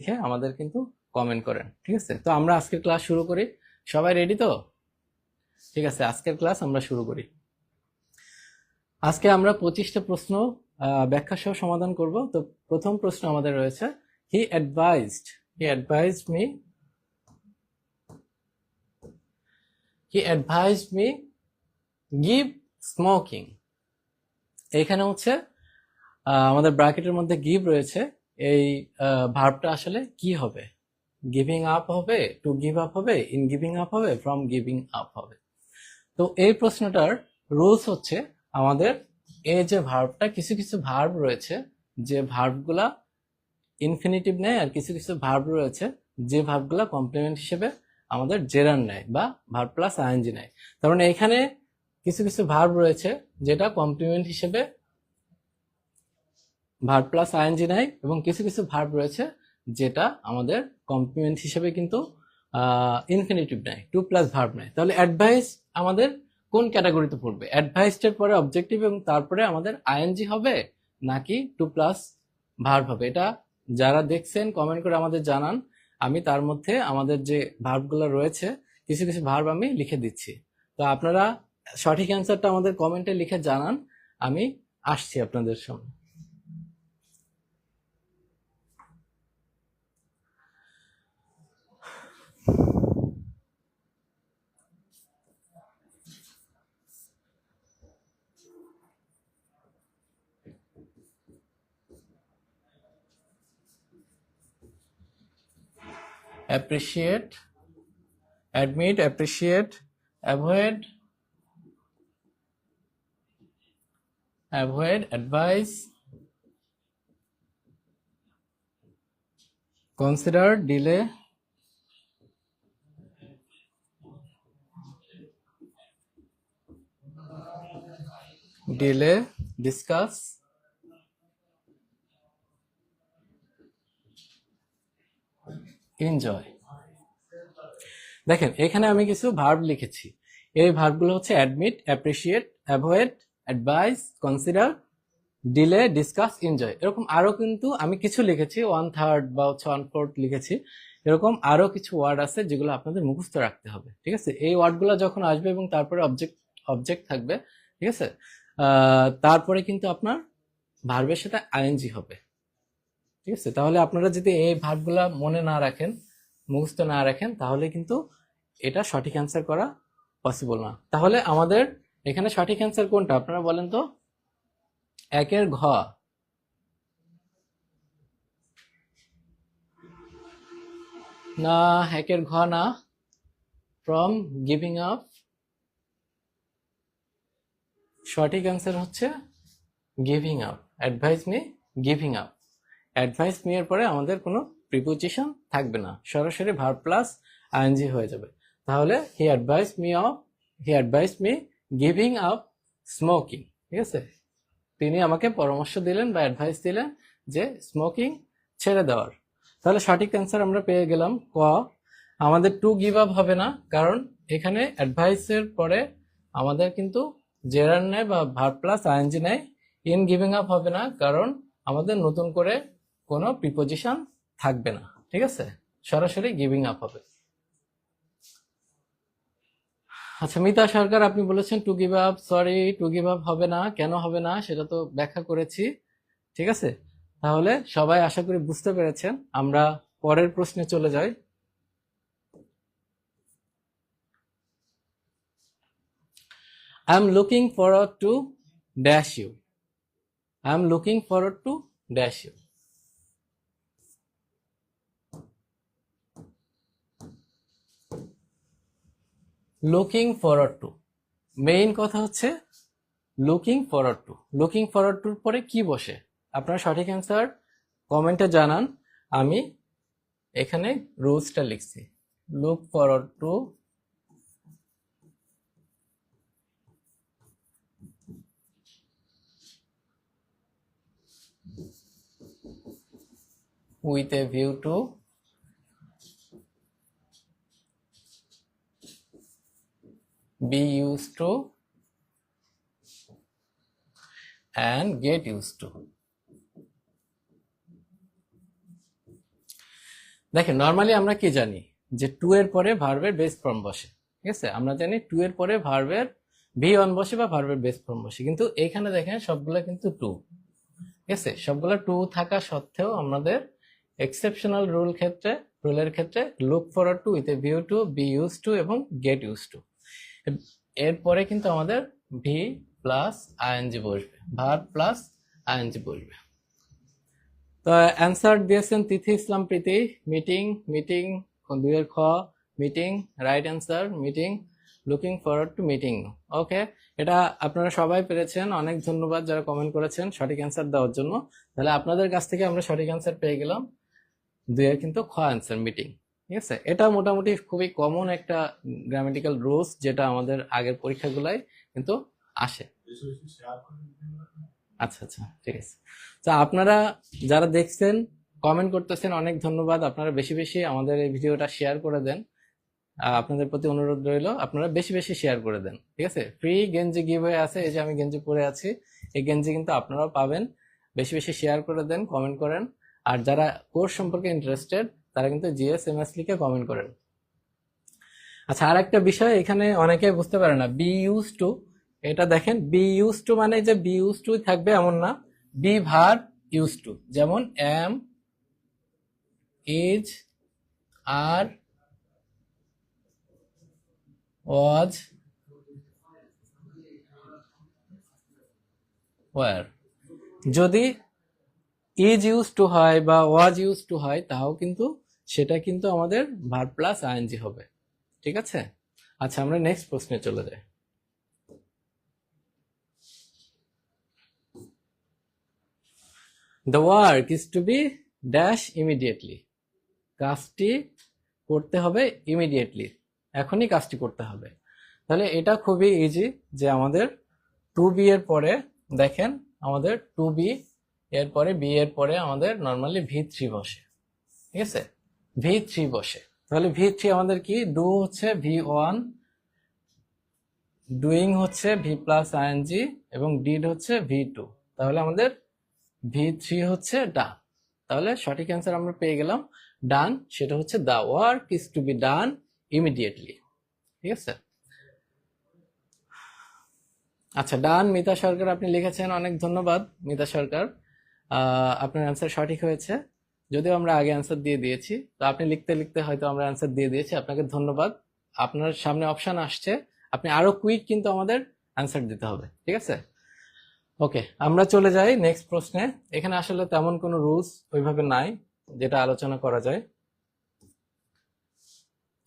লিখে আমাদের কিন্তু কমেন্ট করেন, ঠিক আছে? তো আমরা আজকের ক্লাস শুরু করি। সবাই রেডি তো? ঠিক আছে, আজকের ক্লাস আমরা শুরু করি। আজকে আমরা 25টা প্রশ্ন ব্যাখ্যা সহ সমাধান করব। তো প্রথম প্রশ্ন আমাদের রয়েছে, হি অ্যাডভাইজড মি গিভ স্মোকিং। এইখানে হচ্ছে আমাদের ব্র্যাকেটের মধ্যে গিভ রয়েছে। এই ভার্বটা আসলে কি হবে? গিভিং আপ হবে, টু গিভ আপ হবে, ইন গিভিং আপ হবে, ফ্রম গিভিং আপ হবে। তো এই প্রশ্নটার রুলস হচ্ছে, আমাদের এই যে ভার্বটা, কিছু কিছু ভার্ব রয়েছে যে ভার্বগুলা ইনফিনিটিভ নেয়, আর কিছু কিছু ভার্ব রয়েছে যে ভার্বগুলা কমপ্লিমেন্ট হিসেবে আমাদের জেরার নেয় বা ভার্ব প্লাস আইএনজি নেয়। তার মানে এখানে কিছু কিছু ভার্ব রয়েছে যেটা কমপ্লিমেন্ট হিসেবে ভার্ব প্লাস আইএনজি নেয়, এবং কিছু কিছু ভার্ব রয়েছে যেটা আমাদের কমপ্লিমেন্ট হিসেবে কিন্তু ইনফিনিটিভ নেয়, টু প্লাস ভার্ব নেয়। তাহলে অ্যাডভাইস আমাদের কোন ক্যাটাগরিতে পড়বে? অ্যাডভাইসডের পরে অবজেক্টিভ এবং তারপরে আমাদের আইএনজি হবে, নাকি টু প্লাস ভার্ব হবে? এটা যারা দেখছেন কমেন্ট করে আমাদের জানান। আমি তার মধ্যে আমাদের যে ভার্বগুলো রয়েছে, কিছু কিছু ভার্ব আমি লিখে দিচ্ছি। তো আপনারা সঠিক অ্যান্সারটা আমাদের কমেন্টে লিখে জানান, আমি আসছি আপনাদের সামনে। Appreciate, admit, appreciate, avoid, advise, consider, delay, discuss, enjoy। দেখেন এখানে আমি কিছু ভার্ব লিখেছি। এই ভার্বগুলো হচ্ছে admit, appreciate, avoid, advice, consider, delay, discuss, enjoy. এরকম আরো কিন্তু আমি কিছু লিখেছি, 1/3 বা হচ্ছে 1/4 লিখেছি। এরকম আরো কিছু ওয়ার্ড আছে যেগুলো আপনাদের মুখস্থ রাখতে হবে, ঠিক আছে? এই ওয়ার্ডগুলো যখন আসবে এবং তারপরে অবজেক্ট থাকবে, ঠিক আছে, তারপরে কিন্তু আপনার ভার্বের সাথে আইএনজি হবে, ঠিক আছে? তাহলে আপনারা যদি এই ভার্বগুলা মনে না রাখেন, মুখস্থ না রাখেন, তাহলে কিন্তু এটা সঠিক অ্যান্সার করা পসিবল না। তাহলে আমাদের এখানে সঠিক অ্যান্সার কোনটা আপনারা বলেন তো? একের ঘ, না একের ঘ না, ফ্রম গিভিং আপ। সঠিক অ্যান্সার হচ্ছে giving up, advice me giving up. Advice me এর পরে আমাদের কোনো প্রিপোজিশন থাকবে না, সরাসরি ভার্ব প্লাস আইএনজি হয়ে যাবে। তাহলে he advise me giving up smoking, ঠিক আছে? তিনি আমাকে পরামর্শ দিলেন বা অ্যাডভাইস দিলেন যে স্মোকিং ছেড়ে দেওয়ার। তাহলে সঠিক অ্যান্সার আমরা পেয়ে গেলাম ক। আমাদের টু গিভ আপ হবে না, কারণ এখানে অ্যাডভাইসের পরে আমাদের কিন্তু জেরার নেয় বা ভার্ব প্লাস আইএনজি নেয়। ইন গিভিং আপ হবে না, কারণ আমাদের নতুন করে কোনো প্রিপোজিশন থাকবে না, ঠিক আছে? সরাসরি গিভিং আপ হবে। আচ্ছা, মিতা সরকার আপনি বলেছেন to give up. Sorry, to give up হবে না। কেন হবে না সেটা তো ব্যাখ্যা করেছি, ঠিক আছে? তাহলে সবাই আশা করি বুঝতে পেরেছেন। আমরা পরের প্রশ্নে চলে যাই। I am looking forward to dash you. I am looking forward to dash you. Looking forward to, মেইন কথা হচ্ছে looking forward to. Looking forward টুর পরে কি বসে? আপনারা সঠিক অ্যান্সার কমেন্টে জানান। আমি এখানে রুলসটা লিখছি। Look forward two with a view to be used to and get used to। দেখেন নর্মালি আমরা কি জানি যে টু এর পরে ভার্বের বেস ফর্ম বসে, ঠিক আছে, আমরা জানি টু এর পরে ভার্বের ভি ওয়ান বসে বা ভার্বের বেস ফর্ম বসে, কিন্তু এখানে দেখেন সবগুলা কিন্তু টু, ঠিক আছে, সবগুলা টু থাকা সত্ত্বেও আমাদের এক্সেপশনাল রুলের ক্ষেত্রে look forward to with a view to, be use to এবং গেট ইউজ টু, এরপরে কিন্তু আমাদের ভি প্লাস আইএনজি বসবে, ভার্ব প্লাস আইএনজি বসবে। তো অ্যান্সার দিয়েছেন তিথি ইসলাম প্রীতি, মিটিং, মিটিং 2 এর খ, meeting, right answer meeting, looking forward to meeting. Okay, এটা আপনারা সবাই পেরেছেন, অনেক ধন্যবাদ যারা কমেন্ট করেছেন সঠিক অ্যান্সার দেওয়ার জন্য। তাহলে আপনাদের কাছ থেকে আমরা সঠিক অ্যান্সার পেয়ে গেলাম 2 এর কিন্তু খ অ্যান্সার মিটিং, ঠিক আছে। এটা মোটামুটি খুবই কমন একটা গ্রামেটিক্যাল রুলস, যেটা আমাদের আগের পরীক্ষাগুলাই কিন্তু আসে। আচ্ছা আচ্ছা, ঠিক আছে। তো আপনারা যারা দেখছেন কমেন্ট করতেছেন, অনেক ধন্যবাদ। আপনারা বেশি বেশি আমাদের এই ভিডিওটা শেয়ার করে দেন। আপনাদের প্রতি অনুরোধ রইল আপনারা বেশি বেশি শেয়ার করে দেন, ঠিক আছে। ফ্রি গেঞ্জি গিভওয়ে আছে, এই যে আমি গেঞ্জি পরে আছি, এই গেঞ্জি কিন্তু আপনারাও পাবেন। বেশি বেশি শেয়ার করে দেন, কমেন্ট করেন। আর যারা কোর্স সম্পর্কে ইন্টারেস্টেড তারা কিন্তু জিএসএমএস লিখে কমেন্ট করেন। আচ্ছা, আর একটা বিষয় এখানে অনেকে বুঝতে পারে না, বি ইউজ টু, এটা দেখেন বি ইউজ টু মানে যে বি ইউজ টু থাকবে এমন না, বি ভার্ব ইউজ টু, যেমন am, is, are, was, were. যদি ইজ ইউজ টু হয় বা ওয়াজ ইউজ টু হয় তাও কিন্তু সেটা কিন্তু আমাদের ভার্ব প্লাস আইএনজি হবে, ঠিক আছে। আচ্ছা, আমরা নেক্সট প্রশ্নে চলে যাই। The work is to be dash immediately, কাজটি করতে হবে ইমিডিয়েটলি, এখনই কাজটি করতে হবে। তাহলে এটা খুবই ইজি, যে আমাদের টু বি এর পরে দেখেন আমাদের টু বি এর পরে বি এর পরে আমাদের নর্মালি ভি থ্রি বসে, ঠিক আছে, ভি থ্রি বসে। তাহলে ভি থ্রি আমাদের কি, ডু হচ্ছে ভি ওয়ান, ডুইং হচ্ছে ভি প্লাস আইএনজি এবং ডিড হচ্ছে ভি টু। তাহলে আমাদের ভি থ্রি হচ্ছে ডান। তাহলে সঠিক অ্যান্সার আমরা পেয়ে গেলাম ডান, সেটা হচ্ছে the work is to be done immediately, ঠিক আছে। আচ্ছা, ডান মিতা সরকার আপনি লিখেছেন, অনেক ধন্যবাদ মিতা সরকার। আপনার অ্যান্সার সঠিক হয়েছে, যদিও আমরা আগে অ্যান্সার দিয়ে দিয়েছি, তো আপনি লিখতে লিখতে হয়তো আমরা অ্যান্সার দিয়ে দিয়েছি, আপনাকে ধন্যবাদ। আপনার সামনে অপশন আসছে, আপনি আরো কুইক কিন্তু আমাদের অ্যান্সার দিতে হবে, ঠিক আছে। ওকে, আমরা চলে যাই নেক্সট প্রশ্নে। এখানে আসলে তেমন কোনো রুলস ওইভাবে নাই যেটা আলোচনা করা যায়।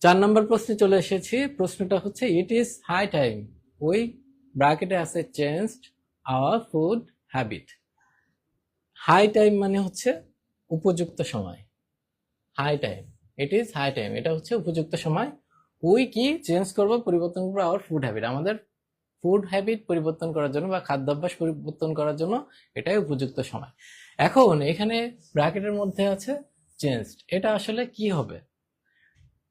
4 নম্বর প্রশ্নে চলে এসেছি। প্রশ্নটা হচ্ছে, it is high time we ব্র্যাকেটে আছে changed our food habit. High time মানে হচ্ছে উপযুক্ত সময়, high time, it is high time, এটা হচ্ছে উপযুক্ত সময়। উই কি চেঞ্জ করবো, পরিবর্তন করবো আওয়ার ফুড হ্যাবিট, আমাদের ফুড হ্যাবিট পরিবর্তন করার জন্য বা খাদ্যাভ্যাস পরিবর্তন করার জন্য এটাই উপযুক্ত সময়। এখন এখানে ব্র্যাকেটের মধ্যে আছে চেঞ্জড, এটা আসলে কি হবে,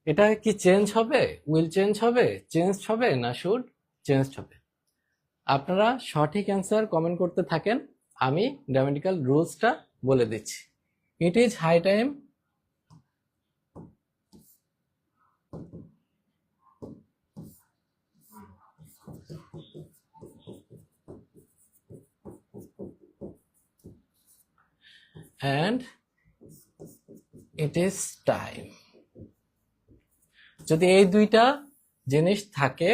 এটা কি চেঞ্জ হবে, উইল চেঞ্জ হবে, চেঞ্জ হবে না শুড চেঞ্জ হবে। আপনারা সঠিক অ্যান্সার কমেন্ট করতে থাকেন, আমি গ্রামেটিক্যাল রুলসটা বলে দিচ্ছি। It is high time, and it is time। যদি এই দুইটা জিনিস থাকে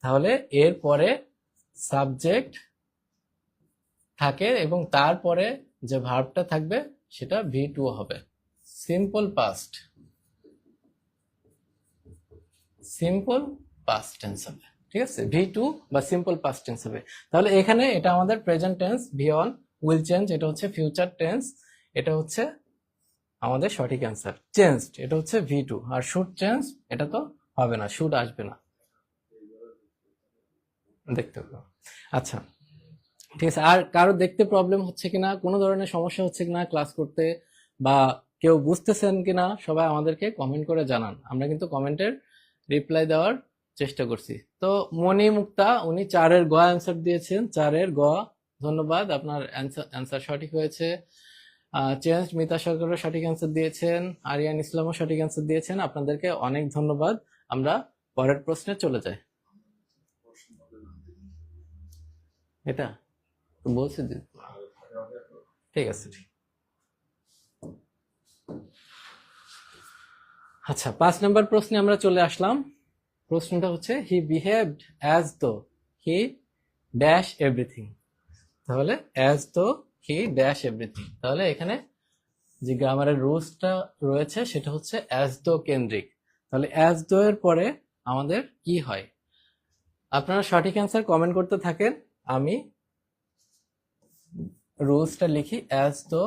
তাহলে এর পরে সাবজেক্ট থাকে এবং তারপরে যে ভার্বটা থাকবে সেটা ভি টু হবে, simple past, simple past tense হবে, ঠিক আছে, ভি টু বা সিম্পল পাস্ট টেন্স হবে। তাহলে এখানে এটা আমাদের present tense V one, will change এটা হচ্ছে ফিউচার টেন্স, এটা হচ্ছে আমাদের সঠিক অ্যান্সার। চেঞ্জড এটা হচ্ছে ভি টু, আর শুড চেঞ্জ এটা তো হবে না, শুড আসবে না, দেখতে হবে। আচ্ছা, ঠিক আছে। আর কারো দেখতে প্রবলেম হচ্ছে কিনা, কোনো ধরনের সমস্যা হচ্ছে কিনা ক্লাস করতে, বা কেউ বুঝতেছেন কিনা, সবাই আমাদেরকে কমেন্ট করে জানান, আমরা কিন্তু কমেন্টের রিপ্লাই দেওয়ার চেষ্টা করছি। তো মনি মুক্তা উনি 4-এর অ্যান্সার দিয়েছেন, 4-এর ধন্যবাদ, আপনার অ্যান্সার সঠিক হয়েছে। চেঞ্জ মিতা সরকারও সঠিক অ্যান্সার দিয়েছেন, আরিয়ান ইসলামও সঠিক অ্যান্সার দিয়েছেন। আপনাদেরকে অনেক ধন্যবাদ। আমরা পরের প্রশ্নে চলে যাই। এটা তো বলছি ঠিক আছে। আচ্ছা, 5 নম্বর প্রশ্নে আমরা চলে আসলাম। প্রশ্নটা হচ্ছে হি behaved as though he dash everything. তাহলে as though he dash everything, তাহলে এখানে যে গ্রামারের রুলসটা রয়েছে সেটা হচ্ছে অ্যাজ দো কেন্দ্রিক। তাহলে অ্যাজ দো এর পরে আমাদের কি হয়? আপনারা সঠিক অ্যান্সার কমেন্ট করতে থাকেন, আমি রুলসটা লিখি। As though,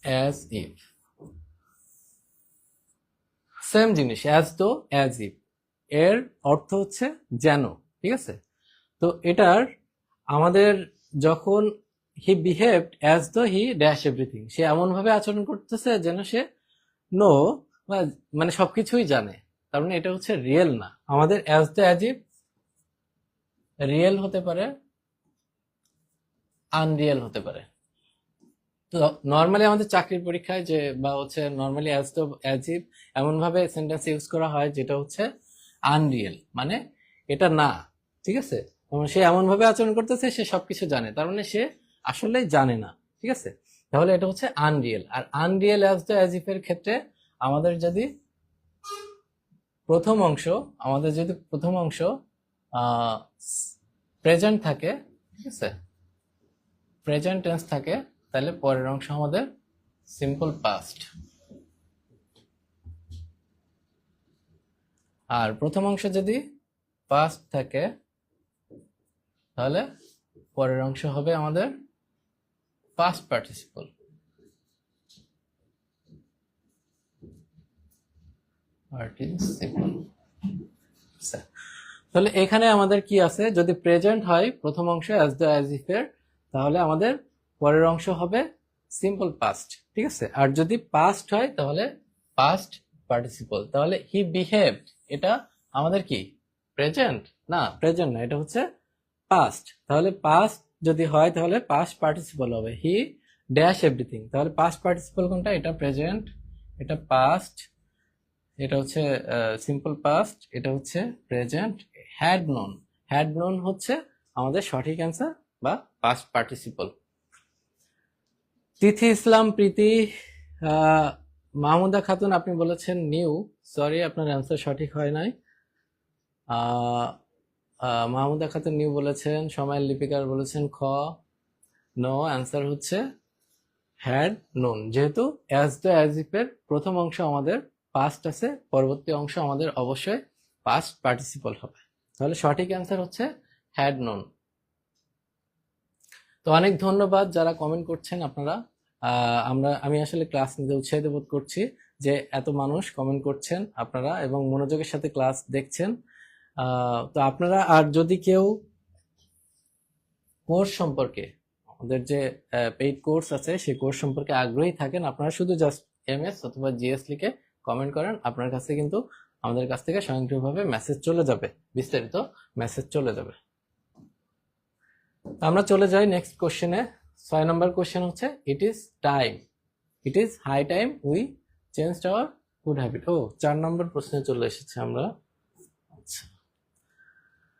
as if, same জিনিস। অ্যাজ দো, অ্যাজ ইফ এর অর্থ হচ্ছে যেন, ঠিক আছে? তো এটার আমাদের যখন হি behaved as though he dash everything, সে এমন ভাবে আচরণ করতেছে যেন সে নো মানে সবকিছুই জানে, তার মানে এটা হচ্ছে রিয়েল না। আমাদের as though as if real হতে পারে, আনরিয়েল হতে পারে। তো নর্মালি আমাদের চাকরির পরীক্ষায় যে বা হচ্ছে normally as though as if এমন ভাবে সেন্টেন্স ইউজ করা হয় যেটা হচ্ছে আনরিয়েল, মানে এটা না, ঠিক আছে? সে এমন ভাবে আচরণ করতেছে সে সবকিছু জানে, তার মানে সে আসলে জানে না, ঠিক আছে? তাহলে এটা হচ্ছে আনরিয়েল। আর unreal as though as if এর ক্ষেত্রে আমাদের যদি প্রথম অংশ প্রেজেন্ট থাকে, ঠিক আছে, প্রেজেন্ট টেন্স থাকে, তাহলে পরের অংশ আমাদের সিম্পল পাস্ট। আর প্রথম অংশ যদি পাস্ট থাকে তাহলে পরের অংশ হবে আমাদের পাস্ট পার্টিসিপল। তাহলে এখানে আমাদের কি আছে? যদি প্রেজেন্ট হয় প্রথম অংশ অ্যাজ দ্য অ্যাজ ইফ এর, তাহলে আমাদের পরের অংশ হবে সিম্পল পাস্ট, ঠিক আছে? আর যদি পাস্ট হয় তাহলে পাস্ট পার্টিসিপল। তাহলে হি বিহেভড, এটা আমাদের কি প্রেজেন্ট? না, প্রেজেন্ট না, এটা হচ্ছে পাস্ট। তাহলে পাস্ট যদি হয় তাহলে পাস্ট পার্টিসিপল হবে হি ড্যাশ এভরিথিং। তাহলে পাস্ট পার্টিসিপল কোনটা? এটা প্রেজেন্ট, এটা পাস্ট, এটা হচ্ছে সিম্পল পাস্ট, এটা হচ্ছে প্রেজেন্ট। হ্যাড নোন হচ্ছে আমাদের সঠিক অ্যান্সার বা পাস্ট পার্টিসিপল। তিথি ইসলাম প্রীতি, মাহমুদা খাতুন আপনি বলেছেন নিউ, সরি আপনার অ্যান্সার সঠিক হয় নাই। মাহমুদা খাতুন নিউ বলেছেন। সময়ের লিপিকার বলেছেন খ। নো, অ্যান্সার হচ্ছে হ্যাড নোন। যেহেতু অ্যাজ দ্য অ্যাজ ইফ এর প্রথম অংশ আমাদের পাস্ট আছে, পরবর্তী অংশ আমাদের অবশ্যই পাস্ট পার্টিসিপল হবে। তাহলে সঠিক অ্যান্সার হচ্ছে হ্যাড নোন। তো অনেক ধন্যবাদ যারা কমেন্ট করছেন আপনারা। আমি আসলে ক্লাস নিতে উৎসাহিত বোধ করছি যে এত মানুষ কমেন্ট করছেন আপনারা এবং মনোযোগের সাথে ক্লাস দেখছেন। তো আপনারা, আর যদি কেউ কোর্স সম্পর্কে, আমাদের যে পেইড কোর্স আছে সেই কোর্স সম্পর্কে আগ্রহী থাকেন, আপনারা শুধু জাস্ট এমএস অথবা জিএস লিখে কমেন্ট করেন, আপনার কাছে কিন্তু আমাদের কাছ থেকে স্বয়ংক্রিয়ভাবে মেসেজ চলে যাবে, বিস্তারিত মেসেজ চলে যাবে। আমরা চলে যাই নেক্সট কোশ্চেনে। 6 নম্বর কোশ্চেন হচ্ছে it is high time we changed our good habit. 4 নম্বর প্রশ্নে চলে এসেছে আমরা।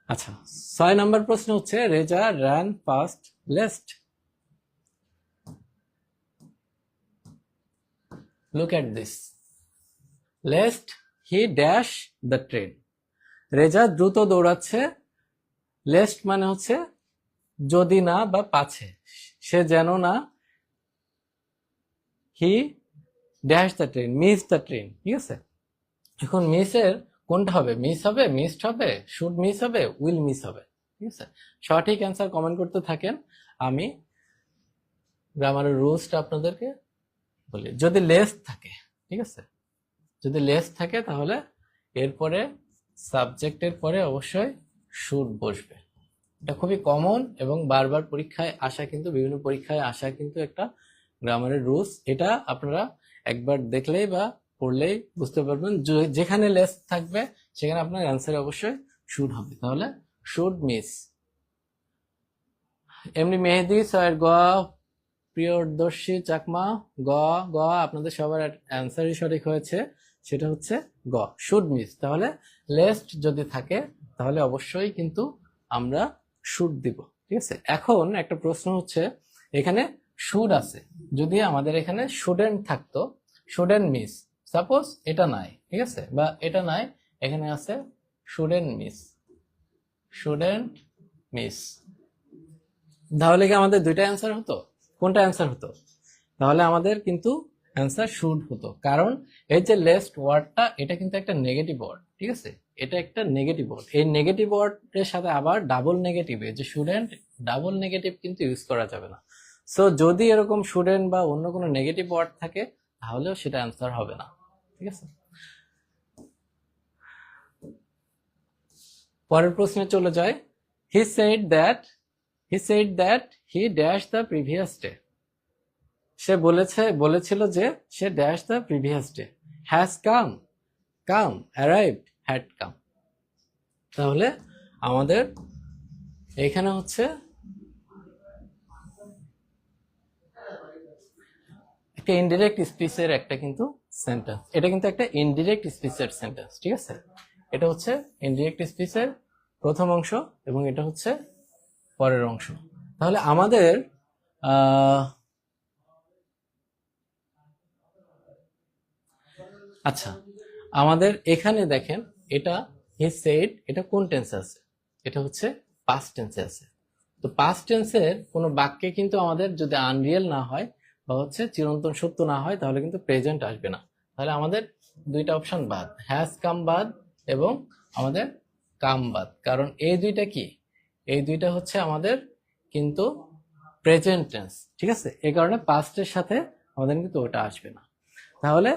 আচ্ছা, 6 নম্বর প্রশ্ন হচ্ছে Reza ran past lest. Look at this. Lest he dash the train. Reza দ্রুত দৌড়াচ্ছে, লেস্ট মানে হচ্ছে যদি না বা পাছে, সে যেন না, হি dash the train, miss the train, ঠিক আছে? এখন মিসের কোনটা হবে? মিস হবে, মিসড হবে, শুড মিস হবে, উইল মিস হবে, ঠিক আছে? সঠিক অ্যান্সার কমেন্ট করতে থাকেন, আমি গ্রামারের রুলসটা আপনাদেরকে বলি। যদি লেস থাকে, ঠিক আছে, যদি লেস থাকে তাহলে এরপরে সাবজেক্টের পরে অবশ্যই শুড বসবে। এটা খুবই কমন এবং বারবার পরীক্ষায় আসা, কিন্তু বিভিন্ন পরীক্ষায় আসা কিন্তু একটা গ্রামারের রুলস। এটা আপনারা একবার দেখলেই বা পড়লেই বুঝতে পারবেন, যেখানে লেস থাকবে সেখানে আপনার অ্যান্সার অবশ্যই শুড হবে। তাহলে শুড মিস, এমনি মেহেদি সয়ের গ, প্রিয়দর্শী চাকমা গ, গ আপনাদের সবার অ্যান্সারই সঠিক হয়েছে, সেটা হচ্ছে গ, শুড মিস। তাহলে লেস্ট যদি থাকে তাহলে অবশ্যই কিন্তু আমরা শুড দিব, ঠিক আছে। এখন একটা প্রশ্ন হচ্ছে, এখানে শুড আছে, যদি আমাদের এখানে শুডেন্ট থাকতো, শুডেন্ট মিস, সাপোজ এটা নাই, ঠিক আছে, বা এটা নাই, এখানে আছে শুডেন্ট মিস, শুডেন্ট মিস, তাহলে কি আমাদের দুইটা অ্যান্সার হতো? কোনটা অ্যান্সার হতো? তাহলে আমাদের কিন্তু অ্যান্সার শুড হতো, কারণ এই যে লেস্ট ওয়ার্ডটা এটা কিন্তু একটা নেগেটিভ ওয়ার্ড, ঠিক আছে, এটা একটা নেগেটিভ ওয়ার্ড, এই নেগেটিভ ওয়ার্ডের সাথে আবার ডাবল নেগেটিভ, যে স্টুডেন্ট ডাবল নেগেটিভ কিন্তু ইউজ করা যাবে না। সো যদি এরকম স্টুডেন্ট বা অন্য কোনো নেগেটিভ ওয়ার্ড থাকে তাহলেও সেটা অ্যান্সার হবে না, ঠিক আছে। পরের প্রশ্নে চলে যায়। He said that he dash the previous day. সে বলেছিল যে সে dash the previous day, has come, arrived, had come. তাহলে আমাদের এখানে হচ্ছে একটা ইনডিরেক্ট স্পিচের একটা কিন্তু সেন্টেন্স, এটা কিন্তু একটা ইনডিরেক্ট স্পিচের সেন্টেন্স, ঠিক আছে। এটা হচ্ছে ইনডিরেক্ট স্পিচের প্রথম অংশ এবং এটা হচ্ছে পরের অংশ। তাহলে আমাদের আচ্ছা, আমাদের এখানে দেখেন, এটা হি সেড, এটা কোন টেন্সে আছে? এটা হচ্ছে পাস্ট টেন্সে আছে। তো পাস্ট টেন্সের কোনো বাক্যে কিন্তু আমাদের যদি আনরিয়েল না হয় বা হচ্ছে চিরন্তন সত্য না হয় তাহলে কিন্তু প্রেজেন্ট আসবে না। তাহলে আমাদের দুইটা অপশন বাদ, হ্যাজ কাম বাদ এবং আমাদের কাম বাদ, কারণ এই দুইটা কি, এই দুইটা হচ্ছে আমাদের কিন্তু প্রেজেন্ট টেন্স, ঠিক আছে, এই কারণে পাস্টের সাথে আমাদের কিন্তু ওটা আসবে না। তাহলে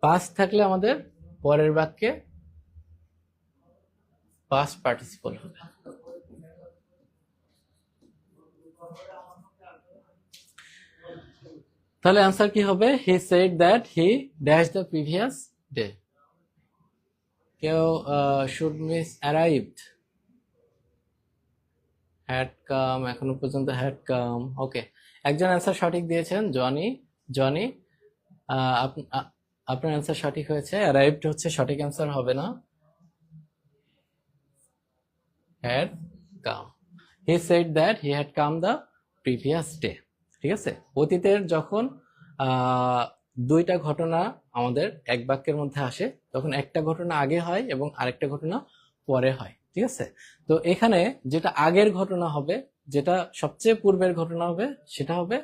পাস্ট থাকলে আমাদের পরের বাক্যে পাস্ট পার্টিসিপল হবে। তাহলে অ্যান্সার কি হবে? He said that he dash the previous day. কেউ should miss arrived, had come, এখনো পর্যন্ত হ্যাড কাম। ওকে, একজন অ্যান্সার সঠিক দিয়েছেন, জনি, আপনার অ্যান্সার সঠিক হয়েছে, অ্যারাইভড হচ্ছে সঠিক অ্যান্সার হবে না, had come. He said that he had come the previous day, ঠিক আছে। অতীতের যখন দুইটা ঘটনা আমাদের এক বাক্যের মধ্যে আসে তখন একটা ঘটনা আগে হয় এবং আরেকটা ঘটনা পরে হয়, ঠিক আছে। তো এখানে যেটা আগের ঘটনা হবে, যেটা সবচেয়ে পূর্বের ঘটনা হবে, সেটা হবে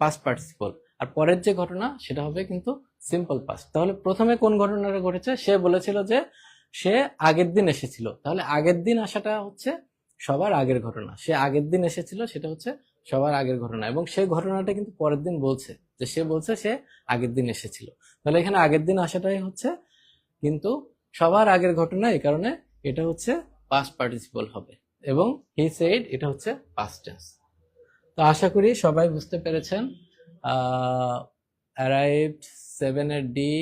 পাস্ট পার্টিসিপল, আর পরের যে ঘটনা সেটা হবে কিন্তু সিম্পল পাস্ট। তাহলে প্রথমে কোন ঘটনাটা ঘটেছে? সে বলেছিল যে সে আগের দিন এসেছিল, তাহলে আগের দিন আসাটা হচ্ছে সবার আগের ঘটনা, সে আগের দিন এসেছিল সেটা হচ্ছে সবার আগের ঘটনা, এবং সেই ঘটনাটা কিন্তু পরের দিন বলছে যে সে বলছে সে আগের দিন এসেছিল। তাহলে এখানে আগের দিন আসাটাই হচ্ছে কিন্তু সবার আগের ঘটনা, এই কারণে এটা হচ্ছে পাস্ট পার্টিসিপল হবে, এবং হি সেড এটা হচ্ছে পাস্ট টেন্স। তো আশা করি সবাই বুঝতে পেরেছেন। অ্যারাইভড 7 এর ডি,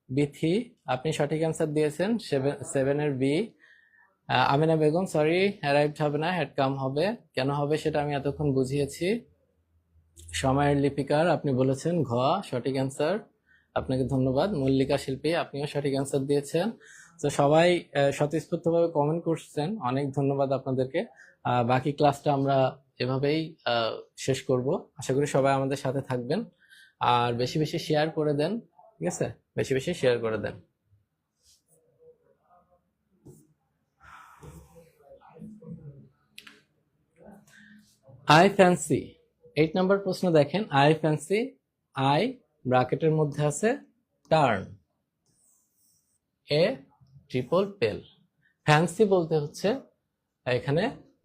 বিথি আপনি সঠিক অ্যান্সার দিয়েছেন 7 এর B. Amina Begum sorry, arrived হবে না, হ্যাড কাম হবে। কেন হবে সেটা আমি এতক্ষণ বুঝিয়েছি। সময়ের লিপিকার আপনি বলেছেন ঘ, সঠিক অ্যান্সার, আপনাকে ধন্যবাদ। মল্লিকা শিল্পী আপনিও সঠিক অ্যান্সার দিয়েছেন। তো সবাই স্বতঃস্ফূর্তভাবে কমেন্ট করছেন, অনেক ধন্যবাদ আপনাদেরকে। বাকি ক্লাসটা আমরা এভাবেই শেষ করব। আশা করি সবাই আমাদের সাথে থাকবেন, আর বেশি বেশি শেয়ার করে দেন, ঠিক আছে, বেশি বেশি শেয়ার করে দেন। আই ফ্যান্সি 8 নম্বর প্রশ্ন দেখেন। আই ফ্যান্সি, আই ব্র্যাকেটের মধ্যে আছে টার্ন, এ ট্রিপল পেল। ফ্যান্সি বলতে হচ্ছে এখানে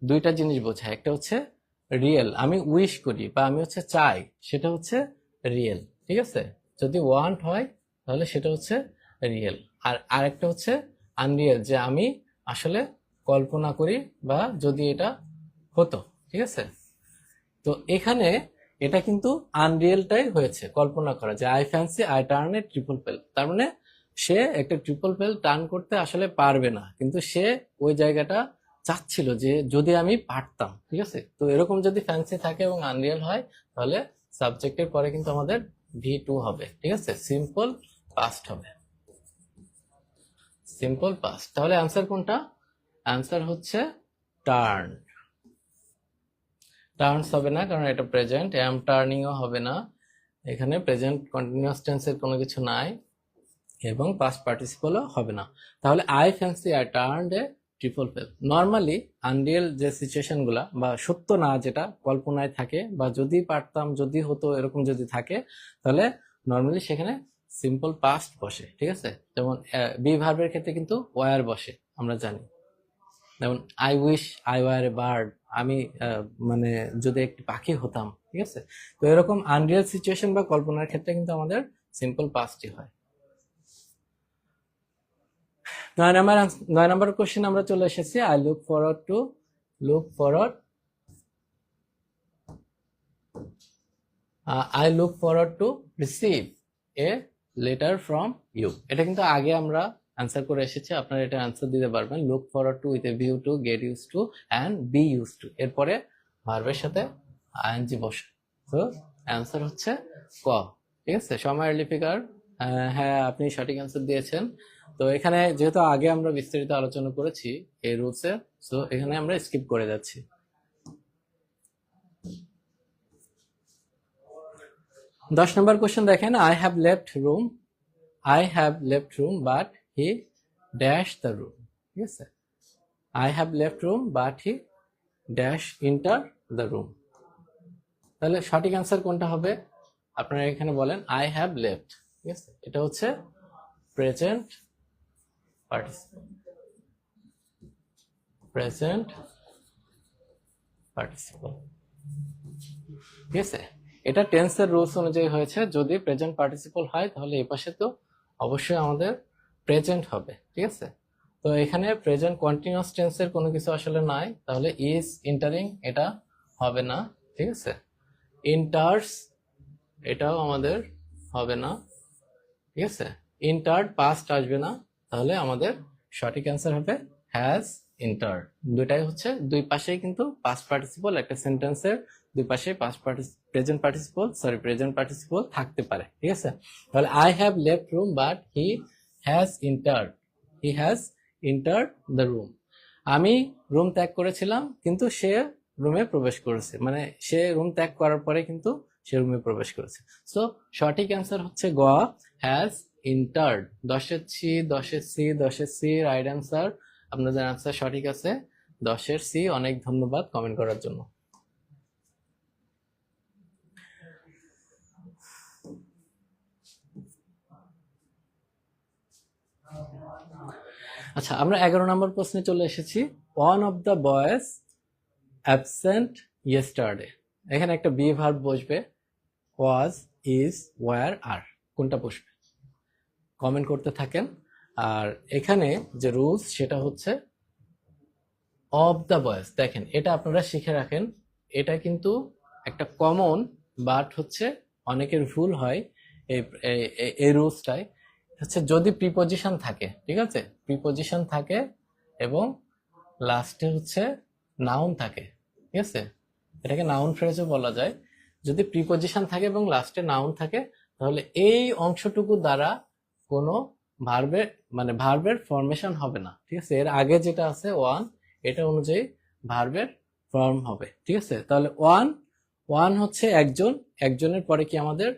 দুইটা জিনিস বোঝায়, একটা হচ্ছে রিয়েল, আমি উইশ করি বা আমি হচ্ছে চাই, সেটা হচ্ছে রিয়েল, ঠিক আছে। যদি ওয়ান্ট হয় তাহলে সেটা হচ্ছে রিয়েল, আর আরেকটা হচ্ছে আনরিয়েল, যে আমি আসলে কল্পনা করি বা যদি এটা হতো, ঠিক আছে। তো এখানে এটা কিন্তু আনরিয়েলটাই হয়েছে, কল্পনা করা, যে I fancy I turn A triple পেল, তার মানে সে একটা ট্রিপল পেল টার্ন করতে আসলে পারবে না, কিন্তু সে ওই জায়গাটা চাচ্ছিল যে যদি আমি পারতাম, ঠিক আছে। তো এরকম যদি ফ্যান্সি থাকে এবং আনরিয়েল হয় তাহলে সাবজেক্টের পরে কিন্তু আমাদের V2 হবে, ঠিক আছে, সিম্পল পাস্ট হবে, সিম্পল পাস্ট। তাহলে অ্যান্সার কোনটা? অ্যান্সার হচ্ছে টার্ন। টার্নস হবে না কারণ এটা প্রেজেন্ট, অ্যাম টার্নিংও হবে না, এখানে প্রেজেন্ট কন্টিনিউয়াস টেন্সের কোনো কিছু নাই, এবং পাস্ট পার্টিসিপলও হবে না। তাহলে I fancy I turned A triple fail. Normally Unreal যে সিচুয়েশন গুলা বা সত্য না যেটা কল্পনায় থাকে বা যদি পারতাম যদি হতো এরকম যদি থাকে তাহলে নর্মালি সেখানে সিম্পল পাস্ট বসে, ঠিক আছে। যেমন বি ভার্বের ক্ষেত্রে কিন্তু ওয়ার বসে আমরা জানি, যেমন I wish I were a bird, আমি মানে যদি একটি পাখি হতাম, ঠিক আছে। তো এরকম আনরিয়েল সিচুয়েশন বা কল্পনার ক্ষেত্রে কিন্তু আমাদের সিম্পল পাস্টই হয়। 9 নম্বর কোশ্চেন আমরা চলে এসেছি। I look forward to receive a letter from you. এটা কিন্তু আগে আমরা অ্যান্সার করে এসেছি, আপনারা এটা অ্যান্সার দিতে পারবেন। Look forward to with a view to, get used to and be use to, এরপরে ভার্বের সাথে আইএনজি বসে। তো অ্যান্সার হচ্ছে ক, ঠিক আছে। সময়ের লিপিকার, হ্যাঁ আপনি সঠিক অ্যান্সার দিয়েছেন। তো এখানে যেহেতু আগে আমরা বিস্তারিত আলোচনা করেছি এই রুলসে, সো এখানে আমরা স্কিপ করে যাচ্ছি। 10 নম্বর কোশ্চেন দেখেন, I have left room but he dash the room, ঠিক আছে। I have left room but he dash enter the room. তাহলে সঠিক অ্যান্সার কোনটা হবে আপনারা এখানে বলেন। আই হ্যাভ লেফট, ঠিক আছে, এটা হচ্ছে প্রেজেন্ট পার্টিসিপল, ঠিক আছে। এটা টেন্সের রুলস অনুযায়ী হয়েছে, যদি প্রেজেন্ট পার্টিসিপল হয় তাহলে এই পাশে তো অবশ্যই আমাদের প্রেজেন্ট হবে, ঠিক আছে। তো এখানে প্রেজেন্ট কন্টিনিউয়াস টেন্সের কোনো কিছু আসলে নাই, তাহলে ইজ ইন্টারিং এটা হবে না, ঠিক আছে। ইন্টার্স এটাও আমাদের হবে না, ঠিক আছে। ইন্টার্ড পাস্ট আসবে না, তাহলে আমাদের সঠিক অ্যান্সার হবে হ্যাজ ইন্টার্ড। দুইটাই হচ্ছে দুই পাশেই কিন্তু পাস্ট পার্টিসিপল, একটা সেন্টেন্সের দুই পাশে প্রেজেন্ট পার্টিসিপল থাকতে পারে, ঠিক আছে। তাহলে I have left room but he has entered the room. আমি রুম ত্যাগ করেছিলাম কিন্তু সে রুমে প্রবেশ করেছে, মানে সে রুম ত্যাগ করার পরে কিন্তু সে রুমে প্রবেশ করেছে। সো সঠিক অ্যান্সার হচ্ছে গ, হ্যাজ ইন্টার্ড। 10-এর সি রাইট অ্যান্সার। আপনাদের অ্যান্সার সঠিক আছে 10-এর সি। অনেক ধন্যবাদ কমেন্ট করার জন্য। আচ্ছা, আমরা 11 নম্বর প্রশ্নে চলে এসেছি। One of the boys absent yesterday. এখানে একটা বি ভার্ব বসবে, ওয়াজ, ইজ, ওয়ার, আর, কোনটা বসবে কমেন্ট করতে থাকেন। আর এখানে যে রুলস সেটা হচ্ছে অফ দ্য বয়েজ। দেখেন এটা আপনারা শিখে রাখেন, এটা কিন্তু একটা কমন, বাট হচ্ছে অনেকের ভুল হয় এই রুলসটাই। হচ্ছে যদি প্রিপজিশন থাকে, ঠিক আছে, প্রিপজিশন থাকে এবং লাস্টে হচ্ছে নাউন থাকে, ঠিক আছে, এটাকে নাউন ফ্রেজও বলা যায়। যদি প্রিপজিশন থাকে এবং লাস্টে নাউন থাকে তাহলে এই অংশটুকু দ্বারা কোনো ভার্বের ফর্মেশন হবে না, ঠিক আছে। এর আগে যেটা আছে ওয়ান, এটা অনুযায়ী ভার্বের ফর্ম হবে, ঠিক আছে। তাহলে ওয়ান হচ্ছে একজন, একজনের পরে কি আমাদের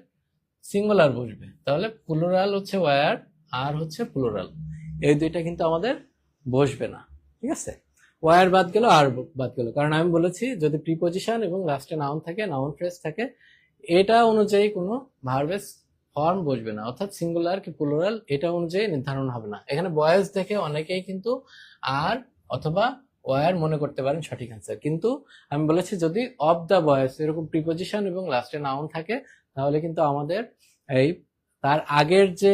সিঙ্গুলার বসবে, তাহলে প্লুরাল হচ্ছে ওয়ার, আর হচ্ছে প্লুরাল, এই দুইটা কিন্তু আমাদের বসবে না, ঠিক আছে। ওয়ার বাদ গেল, আর বাদ গেল, কারণ আমি বলেছি যদি প্রিপজিশন এবং লাস্টে নাউন থাকে, নাউন ফ্রেজ থাকে, এটা অনুযায়ী কোনো ভার্বের ফর্ম বসবে না, অর্থাৎ সিঙ্গুলার কি প্লুরাল এটা অনুযায়ী নির্ধারণ হবে না। এখানে বয়েজ দেখে অনেকেই কিন্তু আর অথবা ওয়ার মনে করতে পারেন সঠিক অ্যান্সার, কিন্তু আমি বলেছি যদি অফ দ্য বয়েজ এরকম প্রিপজিশন এবং লাস্টে নাউন থাকে তাহলে কিন্তু আমাদের এই তার আগের যে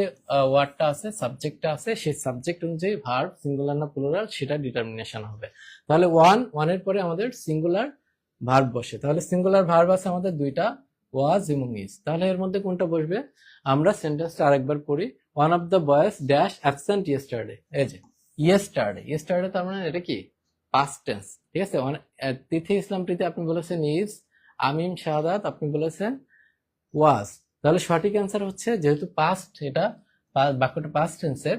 ওয়ার্ডটা আছে, সাবজেক্টটা আছে, সেই সাবজেক্ট অনুযায়ী ভার্ব সিঙ্গুলার না প্লুরাল সেটা ডিটারমিনেশন হবে। তাহলে ওয়ানের পরে আমাদের সিঙ্গুলার ভার্ব বসে, তাহলে সিঙ্গুলার ভার্ব আছে আমাদের দুইটা, ওয়াজ এবং ইজ। তাহলে এর মধ্যে কোনটা বসবে? আমরা সেন্টেন্সটা আরেকবার পড়ি। One of the boys dash absent yesterday. এই যে ইয়েস্টারডে তার মানে এটা কি পাস্ট টেন্স, ঠিক আছে। তিথি ইসলাম প্রীতি আপনি বলেছেন ইজ, আমিম শাহাদাত আপনি বলেছেন ওয়াজ। তাহলে সঠিক অ্যান্সার হচ্ছে, যেহেতু পাস্ট, এটা বাক্যটা পাস্ট টেন্সের,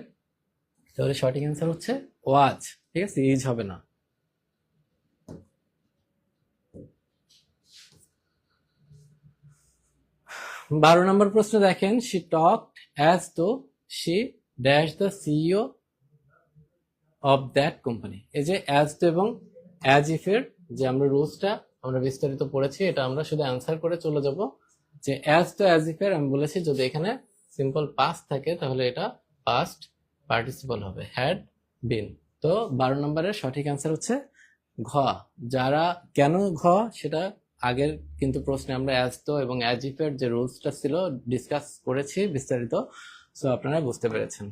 তাহলে সঠিক অ্যান্সার হচ্ছে ওয়াজ, ঠিক আছে, ইজ হবে না। 12 নম্বর প্রশ্ন দেখেন, শি টকড অ্যাজ তো she dash the CEO of that company. এই যে অ্যাজ তো এবং অ্যাজ ইফ এর যে আমরা রুলসটা আমরা বিস্তারিত পড়েছি, এটা আমরা শুধু অ্যান্সার করে চলে যাব। যে অ্যাজ তো অ্যাজ ইফ এর আমি বলেছি যদি এখানে সিম্পল পাস্ট থাকে তাহলে এটা পাস্ট পার্টিসিপল হবে, হ্যাড বিন। তো 12 নম্বরের সঠিক অ্যান্সার হচ্ছে ঘ। যারা কেন ঘ সেটা আগের কিন্তু প্রশ্নে আমরা অ্যাজ তো এবং অ্যাজ ইফ এর যে রুলসটা ছিল ডিসকাস করেছি বিস্তারিত, সো আপনারা বুঝতে পেরেছেন।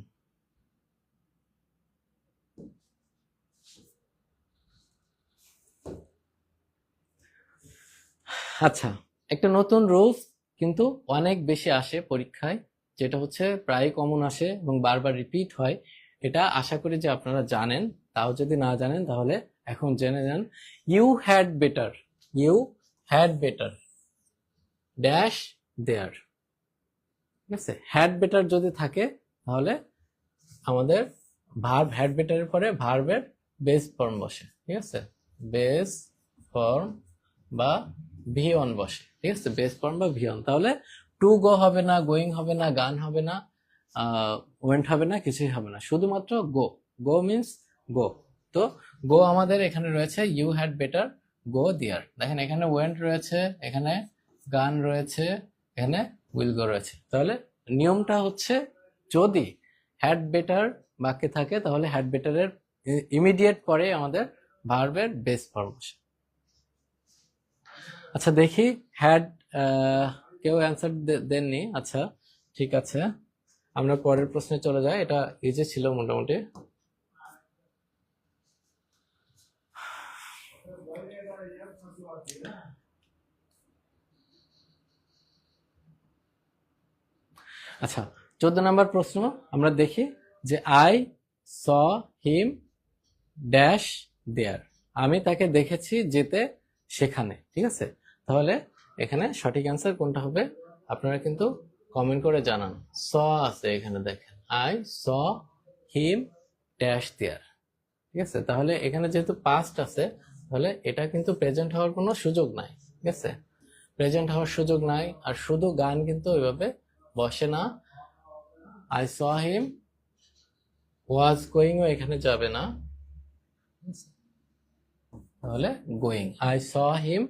আচ্ছা, একটা নতুন রুলস কিন্তু অনেক বেশি আসে পরীক্ষায়, যেটা হচ্ছে প্রায় কমন আসে এবং বারবার রিপিট হয়। এটা আশা করি যে আপনারা জানেন, তাও যদি না জানেন তাহলে এখন জেনে যান। You had better, you had better dash there, ঠিক আছে। হ্যাড বেটার যদি থাকে তাহলে আমাদের ভার্ব হ্যাড বেটারের পরে ভার্বের বেস ফর্ম বসে, ঠিক আছে, বেস ফর্ম বা ভি অন বসে, ঠিক আছে, বেস ফর্ম বা ভি অন। তাহলে টু গো হবে না, গোয়িং হবে না, গান হবে না, ওয়েন্ট হবে না, কিছুই হবে না, শুধুমাত্র গো। গো মিন্স গো। তো গো আমাদের এখানে রয়েছে ইউ হ্যাড বেটার গো দেয়ার। দেখেন এখানে ওয়েন্ট রয়েছে, এখানে গান রয়েছে, এখানে উইল গো রয়েছে। তাহলে নিয়মটা হচ্ছে যদি হ্যাড বেটার বাক্যে থাকে তাহলে হ্যাড বেটারের ইমিডিয়েট পরে আমাদের ভার্বের বেস ফর্ম বসে। আচ্ছা দেখি, হ্যাড কেউ অ্যান্সার দেননি। আচ্ছা ঠিক আছে, আমরা পরের প্রশ্নে চলে যাই। এটা ইজি ছিল মোটামুটি। আচ্ছা 14 নম্বর প্রশ্ন আমরা দেখি যে আই স হিম ড্যাশ দেয়ার, আমি তাকে দেখেছি যেতে সেখানে, ঠিক আছে। তাহলে এখানে সঠিক অ্যান্সার কোনটা হবে আপনারা কিন্তু কমেন্ট করে জানান। স আছে এখানে, দেখেন I saw him dash there, ঠিক আছে। তাহলে এখানে যেহেতু পাস্ট আছে তাহলে এটা কিন্তু প্রেজেন্ট হওয়ার কোনো সুযোগ নাই, ঠিক আছে, প্রেজেন্ট হওয়ার সুযোগ নাই। আর শুধু গান কিন্তু ওইভাবে বসে না। আই স হিম ওয়াজ গোয়িংও এখানে যাবে না, তাহলে going, I saw him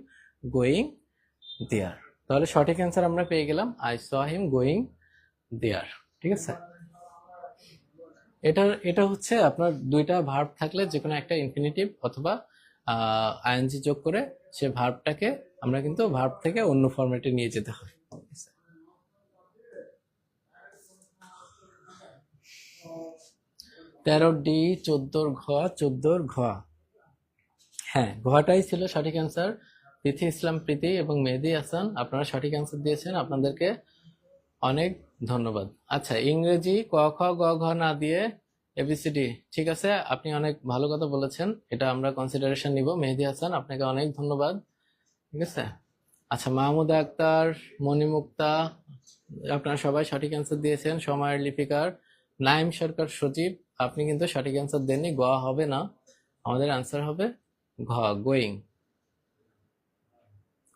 going there. তাহলে সঠিক অ্যান্সার আমরা পেয়ে গেলাম আই স হিম গোয়িং দেয়ার, ঠিক আছে। এটা হচ্ছে আপনার দুইটা ভার্ব থাকলে যে কোনো একটা ইনফিনিটিভ অথবা আইএনজি যোগ করে সে ভার্বটাকে আমরা কিন্তু ভার্ব থেকে অন্য ফরম্যাটে নিয়ে যেতে হয়। 13D 14 ঘ 14 ঘ, হ্যাঁ ঘটাই ছিল সঠিক অ্যান্সার। তিথি ইসলাম প্রীতি এবং মেহেদি হাসান আপনারা সঠিক অ্যান্সার দিয়েছেন, আপনাদেরকে অনেক ধন্যবাদ। আচ্ছা ইংরেজি ক খ গ ঘ না দিয়ে এবিসিডি, ঠিক আছে, আপনি অনেক ভালো কথা বলেছেন, এটা আমরা কনসিডারেশন নিব। মেহেদি হাসান আপনাকে অনেক ধন্যবাদ, ঠিক আছে। আচ্ছা মাহমুদা আক্তার, মণিমুক্তা আপনারা সবাই সঠিক অ্যান্সার দিয়েছেন। সময়ের লিপিকার নাইম সরকার সজীব আপনি কিন্তু সঠিক অ্যান্সার দেননি, গ হবে না, আমাদের অ্যান্সার হবে ঘ গোয়িং।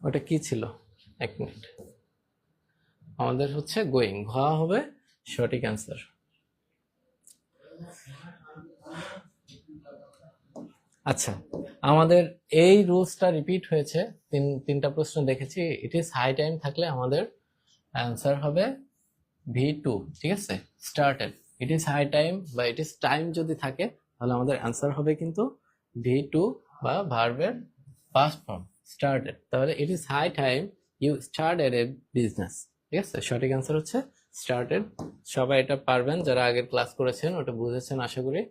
ওটা কি ছিল, এক মিনিট, আমাদের হচ্ছে গোয়িং, ঘ হবে সঠিক অ্যান্সার। আচ্ছা আমাদের এই রুলসটা রিপিট হয়েছে, তিনটা প্রশ্ন দেখেছি। ইট ইজ হাই টাইম থাকলে আমাদের অ্যান্সার হবে V2, ঠিক আছে, started. It is high time বা ইট ইজ টাইম যদি থাকে তাহলে আমাদের অ্যান্সার হবে কিন্তু V2 বা ভার্বের পাস্ট ফর্ম স্টার্টেড। তাহলে it is high time you started a business, ঠিক আছে, সঠিক অ্যান্সার হচ্ছে স্টার্টেড। সবাই এটা পারবেন যারা আগের ক্লাস করেছেন, ওটা বুঝেছেন আশা করি।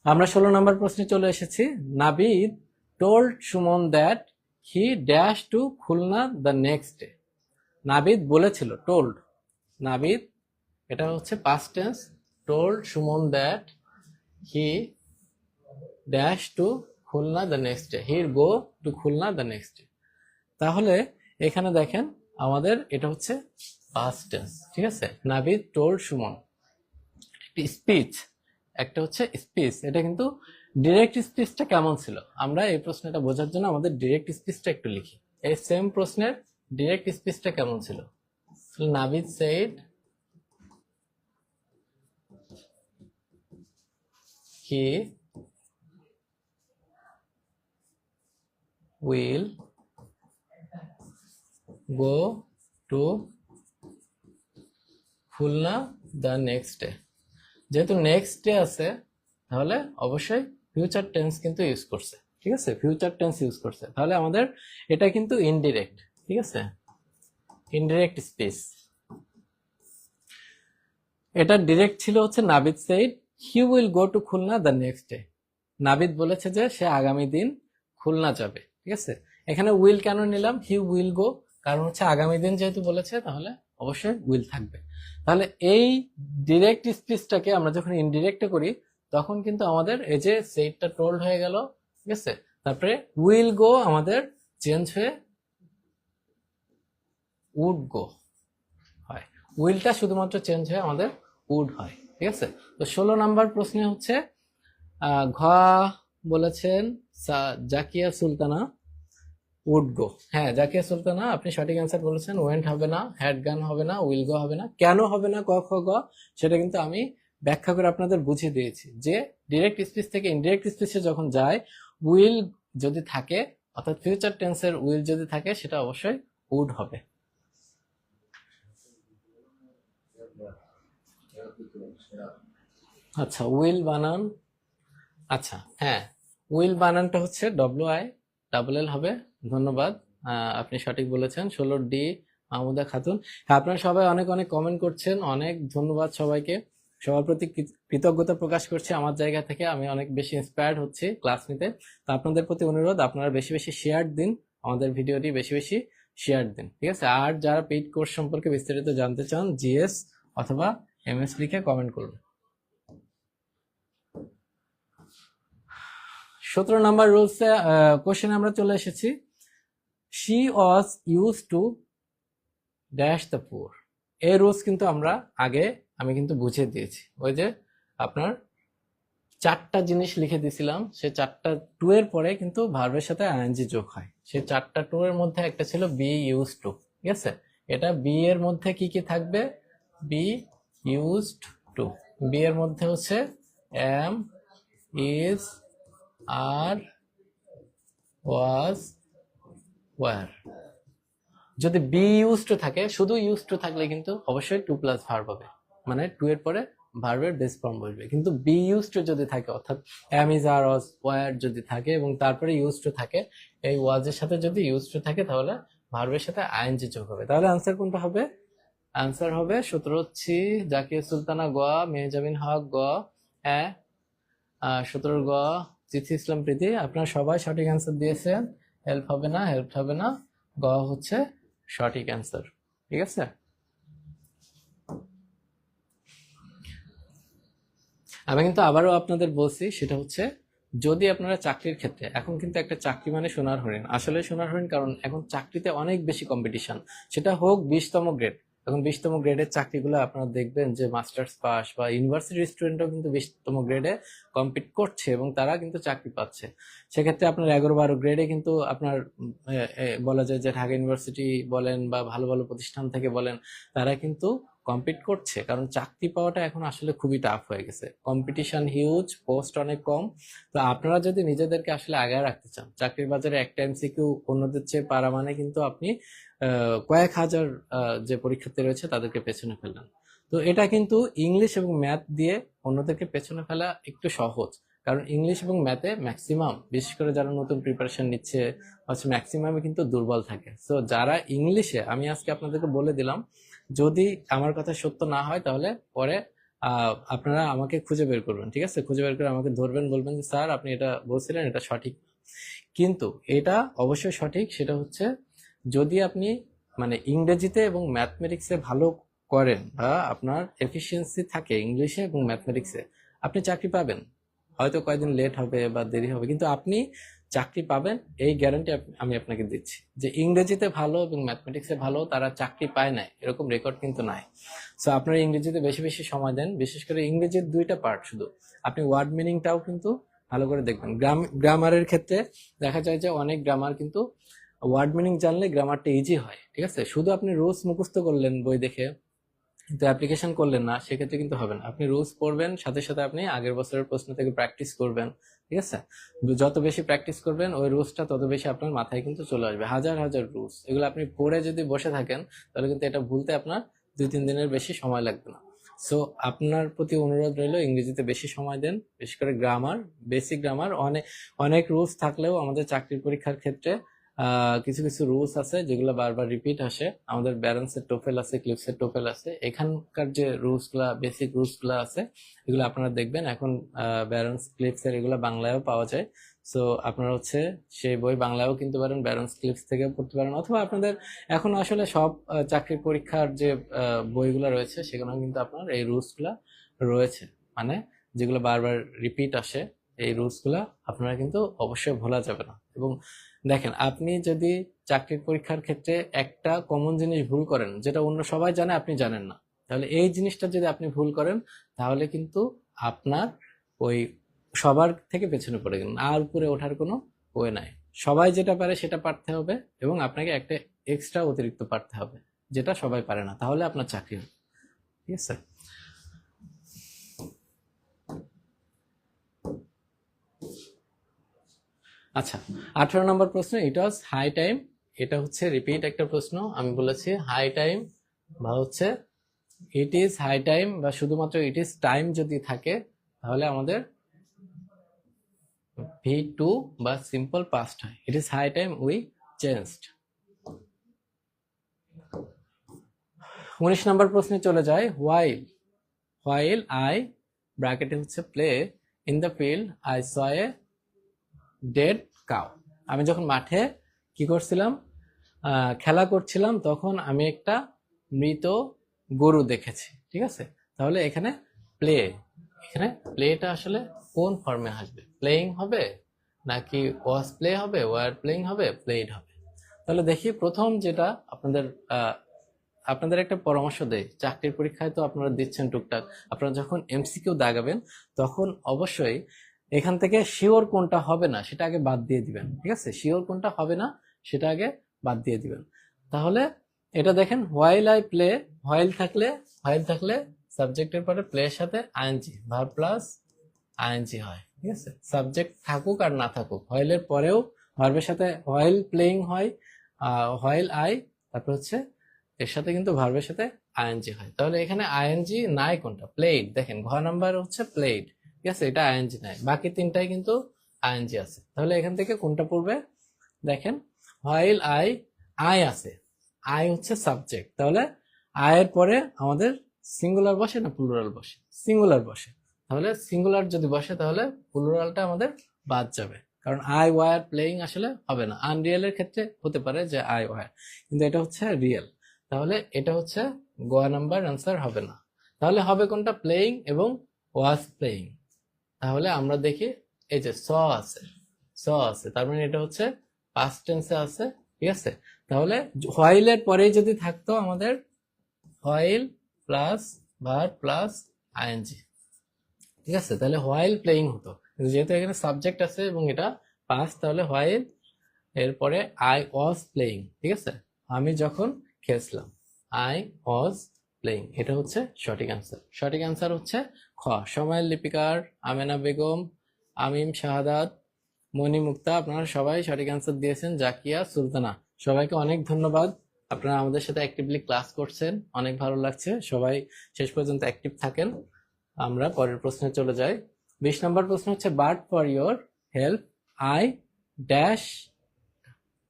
আমরা 16 নম্বর প্রশ্নে চলে এসেছি। Nabid told Suman that he dash to Khulna the next day. Nabid বলেছিল, টোল্ড, নাবিদ এটা হচ্ছে past tense, told Suman that he dash to Khulna the next day, he go to Khulna the next day. তাহলে এখানে দেখেন আমাদের এটা হচ্ছে পাস্ট টেন্স, ঠিক আছে। নাবিদ টোল্ড সুমন, স্পিচ, একটা হচ্ছে স্পিচ, এটা কিন্তু ডিরেক্ট স্পিচটা কেমন ছিল, আমরা এই প্রশ্নটা বোঝার জন্য আমাদের ডিরেক্ট স্পিচটা একটু লিখি। এই সেম প্রশ্নের ডিরেক্ট স্পিচটা কেমন ছিল? Nabid said he will go to Khulna the next day. যেহেতু নেক্সট ডে আছে তাহলে অবশ্যই ফিউচার টেন্স কিন্তু ইউজ করছে, ঠিক আছে, ফিউচার টেন্স ইউজ করছে। তাহলে আমাদের এটা কিন্তু ইনডিরেক্ট, ঠিক আছে, ইনডিরেক্ট স্পিচ। এটা ডিরেক্ট ছিল হচ্ছে Nabid said he will go to Khulna the next day. Nabid বলেছে যে সে আগামী দিন খুলনা যাবে, ঠিক আছে। এখানে উইল কেন নিলাম? হি উইল গো, কারণ হচ্ছে আগামী দিন যেহেতু বলেছে তাহলে অবশ্যই উইল থাকবে। তাহলে এই ডিরেক্ট স্পিচটাকে আমরা যখন ইনডিরেক্টে করি তখন কিন্তু আমাদের এই যে সেইডটা টোল্ড হয়ে গেল, ঠিক আছে। তারপরে উইল গো আমাদের চেঞ্জ হয়ে উড গো হয়, উইলটা শুধুমাত্র চেঞ্জ হয়ে আমাদের উড হয়, ঠিক আছে। তো 16 নাম্বার প্রশ্নে হচ্ছে ঘ বলেছেন জাকিয়া সুলতানা উড গো। হ্যাঁ, জাকিয়া সুলতানা আপনি সঠিক অ্যান্সার বলেছেন। ওয়েন্ট হবে না, হ্যাড গান হবে না, উইল গো হবে না। কেন হবে না ক খ গ সেটা কিন্তু আমি ব্যাখ্যা করে আপনাদের বুঝিয়ে দিয়েছি যে ডিরেক্ট স্পিচ থেকে ইনডিরেক্ট স্পিচে যখন যায় উইল যদি থাকে, অর্থাৎ ফিউচার টেন্সের উইল যদি থাকে সেটা অবশ্যই উড হবে। আচ্ছা, উইল বানান, আচ্ছা হ্যাঁ, উইল বানানটা হচ্ছে WILL হবে। ধন্যবাদ, আপনি সঠিক বলেছেন। 16 ডি মাহমুদা খাতুন। হ্যাঁ, আপনারা সবাই অনেক অনেক কমেন্ট করছেন, অনেক ধন্যবাদ সবাইকে, সবার প্রতি কৃতজ্ঞতা প্রকাশ করছি আমার জায়গা থেকে। আমি অনেক বেশি ইন্সপায়ার্ড হচ্ছি ক্লাস নিতে। তো আপনাদের প্রতি অনুরোধ, আপনারা বেশি বেশি শেয়ার দিন, আমাদের ভিডিওটি বেশি বেশি শেয়ার দিন, ঠিক আছে। আর যারা পেইড কোর্স সম্পর্কে বিস্তারিত জানতে চান GS অথবা MS লিখে কমেন্ট করবেন। 17 নাম্বার রুলসে কোশ্চেনে আমরা চলে এসেছি। She was use to dash the poor. এই রুলস কিন্তু আমি কিন্তু বুঝিয়ে দিয়েছি। ওই যে আপনার 4টা জিনিস লিখে দিয়েছিলাম, সে 4টা টু এর পরে কিন্তু ভার্বের সাথে আইএনজি যোগ হয়। সেই 4টা টু এর মধ্যে একটা ছিল বি ইউজ টু, ঠিক আছে। এটা বি এর মধ্যে কি কি থাকবে? বি ইউজড টু, বি এর মধ্যে হচ্ছে am, is, are, was, were. যদি বি ইউজ টু থাকে, শুধু ইউজ টু থাকলে কিন্তু অবশ্যই টু প্লাস ভার্ব হবে, মানে টু এর পরে ভার্বের বেস ফর্ম বসবে। কিন্তু বি ইউজ টু যদি থাকে, অর্থাৎ am, is, are, was, were যদি থাকে এবং তারপরে ইউজ টু থাকে, এই ওয়াজের সাথে যদি ইউজ টু থাকে তাহলে ভার্বের সাথে আইএনজি যোগ হবে। তাহলে আনসার কোনটা হবে? আনসার হবে 17 জাকিয়া সুলতানা গ, মেহজাবিন হক গ, 17 গ চিঠি ইসলাম প্রীতি। আপনারা সবাই সঠিক অ্যান্সার দিয়েছেন। হেল্প হবে না, হেল্প হবে না, গ হচ্ছে সঠিক অ্যান্সার, ঠিক আছে। আমি কিন্তু আবারও আপনাদের বলছি, সেটা হচ্ছে যদি আপনারা চাকরির ক্ষেত্রে, এখন কিন্তু একটা চাকরি মানে সোনার হরিণ, আসলে সোনার হরিণ, কারণ এখন চাকরিতে অনেক বেশি কম্পিটিশন, সেটা হোক 20তম গ্রেড। এখন 20তম গ্রেডের চাকরিগুলো আপনারা দেখবেন যে মাস্টার্স পাস বা ইউনিভার্সিটি স্টুডেন্টও কিন্তু 20তম গ্রেডে কম্পিট করছে এবং তারা কিন্তু চাকরি পাচ্ছে। সেক্ষেত্রে আপনার 11-12 গ্রেডে কিন্তু আপনার বলা যায় যে ঢাকা ইউনিভার্সিটি বলেন বা ভালো ভালো প্রতিষ্ঠান থেকে বলেন, তারা কিন্তু কম্পিট করছে, কারণ চাকরি পাওয়াটা এখন আসলে খুবই টাফ হয়ে গেছে, কম্পিটিশন হিউজ, পোস্ট অনেক কম। তো আপনারা যদি নিজেদেরকে আসলে আগায় রাখতে চান চাকরির বাজারে, একটা MCQ অন্যদের চেয়ে পারা মানে কিন্তু আপনি কয়েক হাজার যে পরীক্ষার্থী রয়েছে তাদেরকে পেছনে ফেললেন। তো এটা কিন্তু ইংলিশ এবং ম্যাথ দিয়ে অন্যদেরকে পেছনে ফেলা একটু সহজ, কারণ ইংলিশ এবং ম্যাথে ম্যাক্সিমাম, বিশেষ করে যারা নতুন প্রিপারেশন নিচ্ছে, ম্যাক্সিমামে কিন্তু দুর্বল থাকে। সো যারা ইংলিশে, আমি আজকে আপনাদেরকে বলে দিলাম, যদি আমার কথা সত্য না হয় তাহলে পরে আপনারা আমাকে খুঁজে বের করবেন, ঠিক আছে। খুঁজে বের করে আমাকে ধরবেন, বলবেন যে স্যার আপনি এটা বলছিলেন, এটা সঠিক। কিন্তু এটা অবশ্যই সঠিক, সেটা হচ্ছে যদি আপনি মানে ইংরেজিতে এবং ম্যাথমেটিক্সে ভালো করেন বা আপনার এফিসিয়েন্সি থাকে ইংলিশে এবং ম্যাথমেটিক্সে, আপনি চাকরি পাবেন, হয়তো কয়েকদিন লেট হবে বা দেরি হবে, কিন্তু আপনি চাকরি পাবেন এই গ্যারান্টি আমি আপনাকে দিচ্ছি। যে ইংরেজিতে ভালো এবং ম্যাথমেটিক্সে ভালো তারা চাকরি পায় না এরকম রেকর্ড কিন্তু নাই। সো আপনারা ইংরেজিতে বেশি বেশি সময় দেন, বিশেষ করে ইংরেজির দুইটা পার্ট শুধু, আপনি ওয়ার্ড মিনিংটাও কিন্তু ভালো করে দেখবেন। গ্রামারের ক্ষেত্রে দেখা যায় যে অনেক গ্রামার কিন্তু ওয়ার্ড মিনিং জানলে গ্রামারটা ইজি হয়, ঠিক আছে। শুধু আপনি রুলস মুখস্থ করলেন বই দেখে কিন্তু অ্যাপ্লিকেশন করলেন না, সেক্ষেত্রে কিন্তু হবে না। আপনি রুলস পড়বেন, সাথে সাথে আপনি আগের বছরের প্রশ্ন থেকে প্র্যাকটিস করবেন, ঠিক আছে। যত বেশি প্র্যাকটিস করবেন ওই রুলসটা তত বেশি আপনার মাথায় কিন্তু চলে আসবে। হাজার হাজার রুলস, এগুলো আপনি পড়ে যদি বসে থাকেন তাহলে কিন্তু এটা ভুলতে আপনার 2-3 দিনের বেশি সময় লাগবে না। সো আপনার প্রতি অনুরোধ রইল ইংরেজিতে বেশি সময় দেন, বিশেষ করে গ্রামার, বেসিক গ্রামার। অনেক অনেক রুলস থাকলেও আমাদের চাকরির পরীক্ষার ক্ষেত্রে কিছু কিছু রুলস আছে যেগুলো বারবার রিপিট আসে। আমাদের ব্যালেন্সের টোফেল আছে, ক্লিপসের টোফেল আছে, এখানকার যে রুলসগুলা, বেসিক রুলসগুলো আছে এগুলো আপনারা দেখবেন। এখন ব্যালেন্স ক্লিপসের এগুলো বাংলায়ও পাওয়া যায়। সো আপনারা হচ্ছে সেই বই বাংলায়ও কিনতে পারেন, ব্যালেন্স ক্লিপস থেকে পড়তে পারেন, অথবা আপনাদের এখন আসলে সব চাকরির পরীক্ষার যে বইগুলো রয়েছে সেখানেও কিন্তু আপনার এই রুলসগুলা রয়েছে, মানে যেগুলো বারবার রিপিট আসে এই রুলসগুলা আপনারা কিন্তু অবশ্যই ভোলা যাবে না। এবং দেখেন, আপনি যদি চাকরির পরীক্ষার ক্ষেত্রে একটা কমন জিনিস ভুল করেন যেটা অন্য সবাই জানে আপনি জানেন না, তাহলে এই জিনিসটা যদি আপনি ভুল করেন তাহলে কিন্তু আপনার ওই সবার থেকে পেছনে পড়ে গেলেন, আর উপরে ওঠার কোনো ওয়ে নাই। সবাই যেটা পারে সেটা পারতে হবে এবং আপনাকে একটা এক্সট্রা অতিরিক্ত পারতে হবে যেটা সবাই পারে না, তাহলে আপনার চাকরি হবে, ঠিক আছে। আচ্ছা, 18 নম্বর প্রশ্ন, ইট ওয়াজ হাই টাইম। এটা হচ্ছে রিপিট একটা প্রশ্ন। আমি বলেছি হাই টাইম বা হচ্ছে ইট ইজ হাই টাইম বা শুধুমাত্র ইট ইজ টাইম যদি থাকে তাহলে আমাদের V2 বা সিম্পল পাস্ট হয়। It is high time we changed. 19 নম্বর প্রশ্নে চলে যায়, হোয়াইল আই ব্র্যাকেটে হচ্ছে play in the field I saw a dead cow. আমি যখন মাঠে কি করছিলাম, খেলা করছিলাম, তখন আমি একটা মৃত গরু দেখেছি, ঠিক আছে। তাহলে এখানে প্লেটা আসলে কোন ফর্মে আসবে? প্লেইং হবে নাকি ওয়াজ প্লে হবে, ওয়ার প্লেইং হবে, প্লেড হবে? তাহলে দেখি প্রথম যেটা আপনাদের একটা পরামর্শ দেয়, চাকরির পরীক্ষায় তো আপনারা দিচ্ছেন টুকটাক, আপনারা যখন এমসিকিউ দাগাবেন তখন অবশ্যই এখান থেকে শিওর কোনটা হবে না সেটা আগে বাদ দিয়ে দিবেন, ঠিক আছে। শিওর কোনটা হবে না সেটা আগে বাদ দিয়ে দিবেন। তাহলে এটা দেখেন, হোয়াইল আই প্লে, হোয়াইল থাকলে সাবজেক্টের পরে প্লের সাথে আইএনজি, ভার্ব প্লাস আইএনজি হয়, ঠিক আছে। সাবজেক্ট থাকুক আর না থাকুক, হোয়াইলের পরেও ভার্বের সাথে হোয়াইল প্লেইং হয়, হোয়াইল আই, তারপর হচ্ছে এর সাথে কিন্তু ভার্বের সাথে আইএনজি হয়। তাহলে এখানে আইএনজি নাই কোনটা? প্লেড। দেখেন ঘ নাম্বার হচ্ছে প্লেড, ঠিক আছে, এটা আইএনজি নাই, বাকি তিনটাই কিন্তু আইএনজি আছে। তাহলে এখান থেকে কোনটা পড়বে? দেখেন, হোয়াইল আই আছে, আই হচ্ছে সাবজেক্ট, তাহলে আয়ের পরে আমাদের সিঙ্গুলার বসে না প্লুরাল বসে? সিঙ্গুলার বসে। তাহলে সিঙ্গুলার যদি বসে তাহলে প্লুরালটা আমাদের বাদ যাবে, কারণ আই ওয়ার প্লেইং আসলে হবে না। আনরিয়েলের ক্ষেত্রে হতে পারে যে আই ওয়ার, কিন্তু এটা হচ্ছে রিয়েল। তাহলে এটা হচ্ছে গ নাম্বার আনসার হবে না। তাহলে হবে কোনটা? প্লেইং এবং ওয়াজ প্লেইং। তাহলে আমরা দেখি, এই যে স আছে, তার মানে এটা হচ্ছে পাস্ট টেন্সে আছে, ঠিক আছে। তাহলে হোয়াইলের পরে যদি থাকতো আমাদের while plus verb plus ING, ঠিক আছে, তাহলে হোয়াইল প্লেইং হতো। কিন্তু যেহেতু এখানে সাবজেক্ট আছে এবং এটা পাস্ট, তাহলে হোয়াইল এরপরে আই ওয়াজ প্লেইং, ঠিক আছে, আমি যখন খেলছিলাম, আই ওয়াজ প্লেইং, এটা হচ্ছে সঠিক অ্যান্সার। সঠিক অ্যান্সার হচ্ছে খ। সময়ের লিপিকার আমেনা বেগম, আমিম শাহাদাত, মনি মুক্তা, আপনারা সবাই সঠিক অ্যান্সার দিয়েছেন। জাকিয়া সুলতানা, সবাইকে অনেক ধন্যবাদ। আপনারা আমাদের সাথে অ্যাক্টিভলি ক্লাস করছেন, অনেক ভালো লাগছে। সবাই শেষ পর্যন্ত অ্যাক্টিভ থাকেন। আমরা পরের প্রশ্নে চলে যাই। 20 নম্বর প্রশ্ন হচ্ছে, but for your help I dash.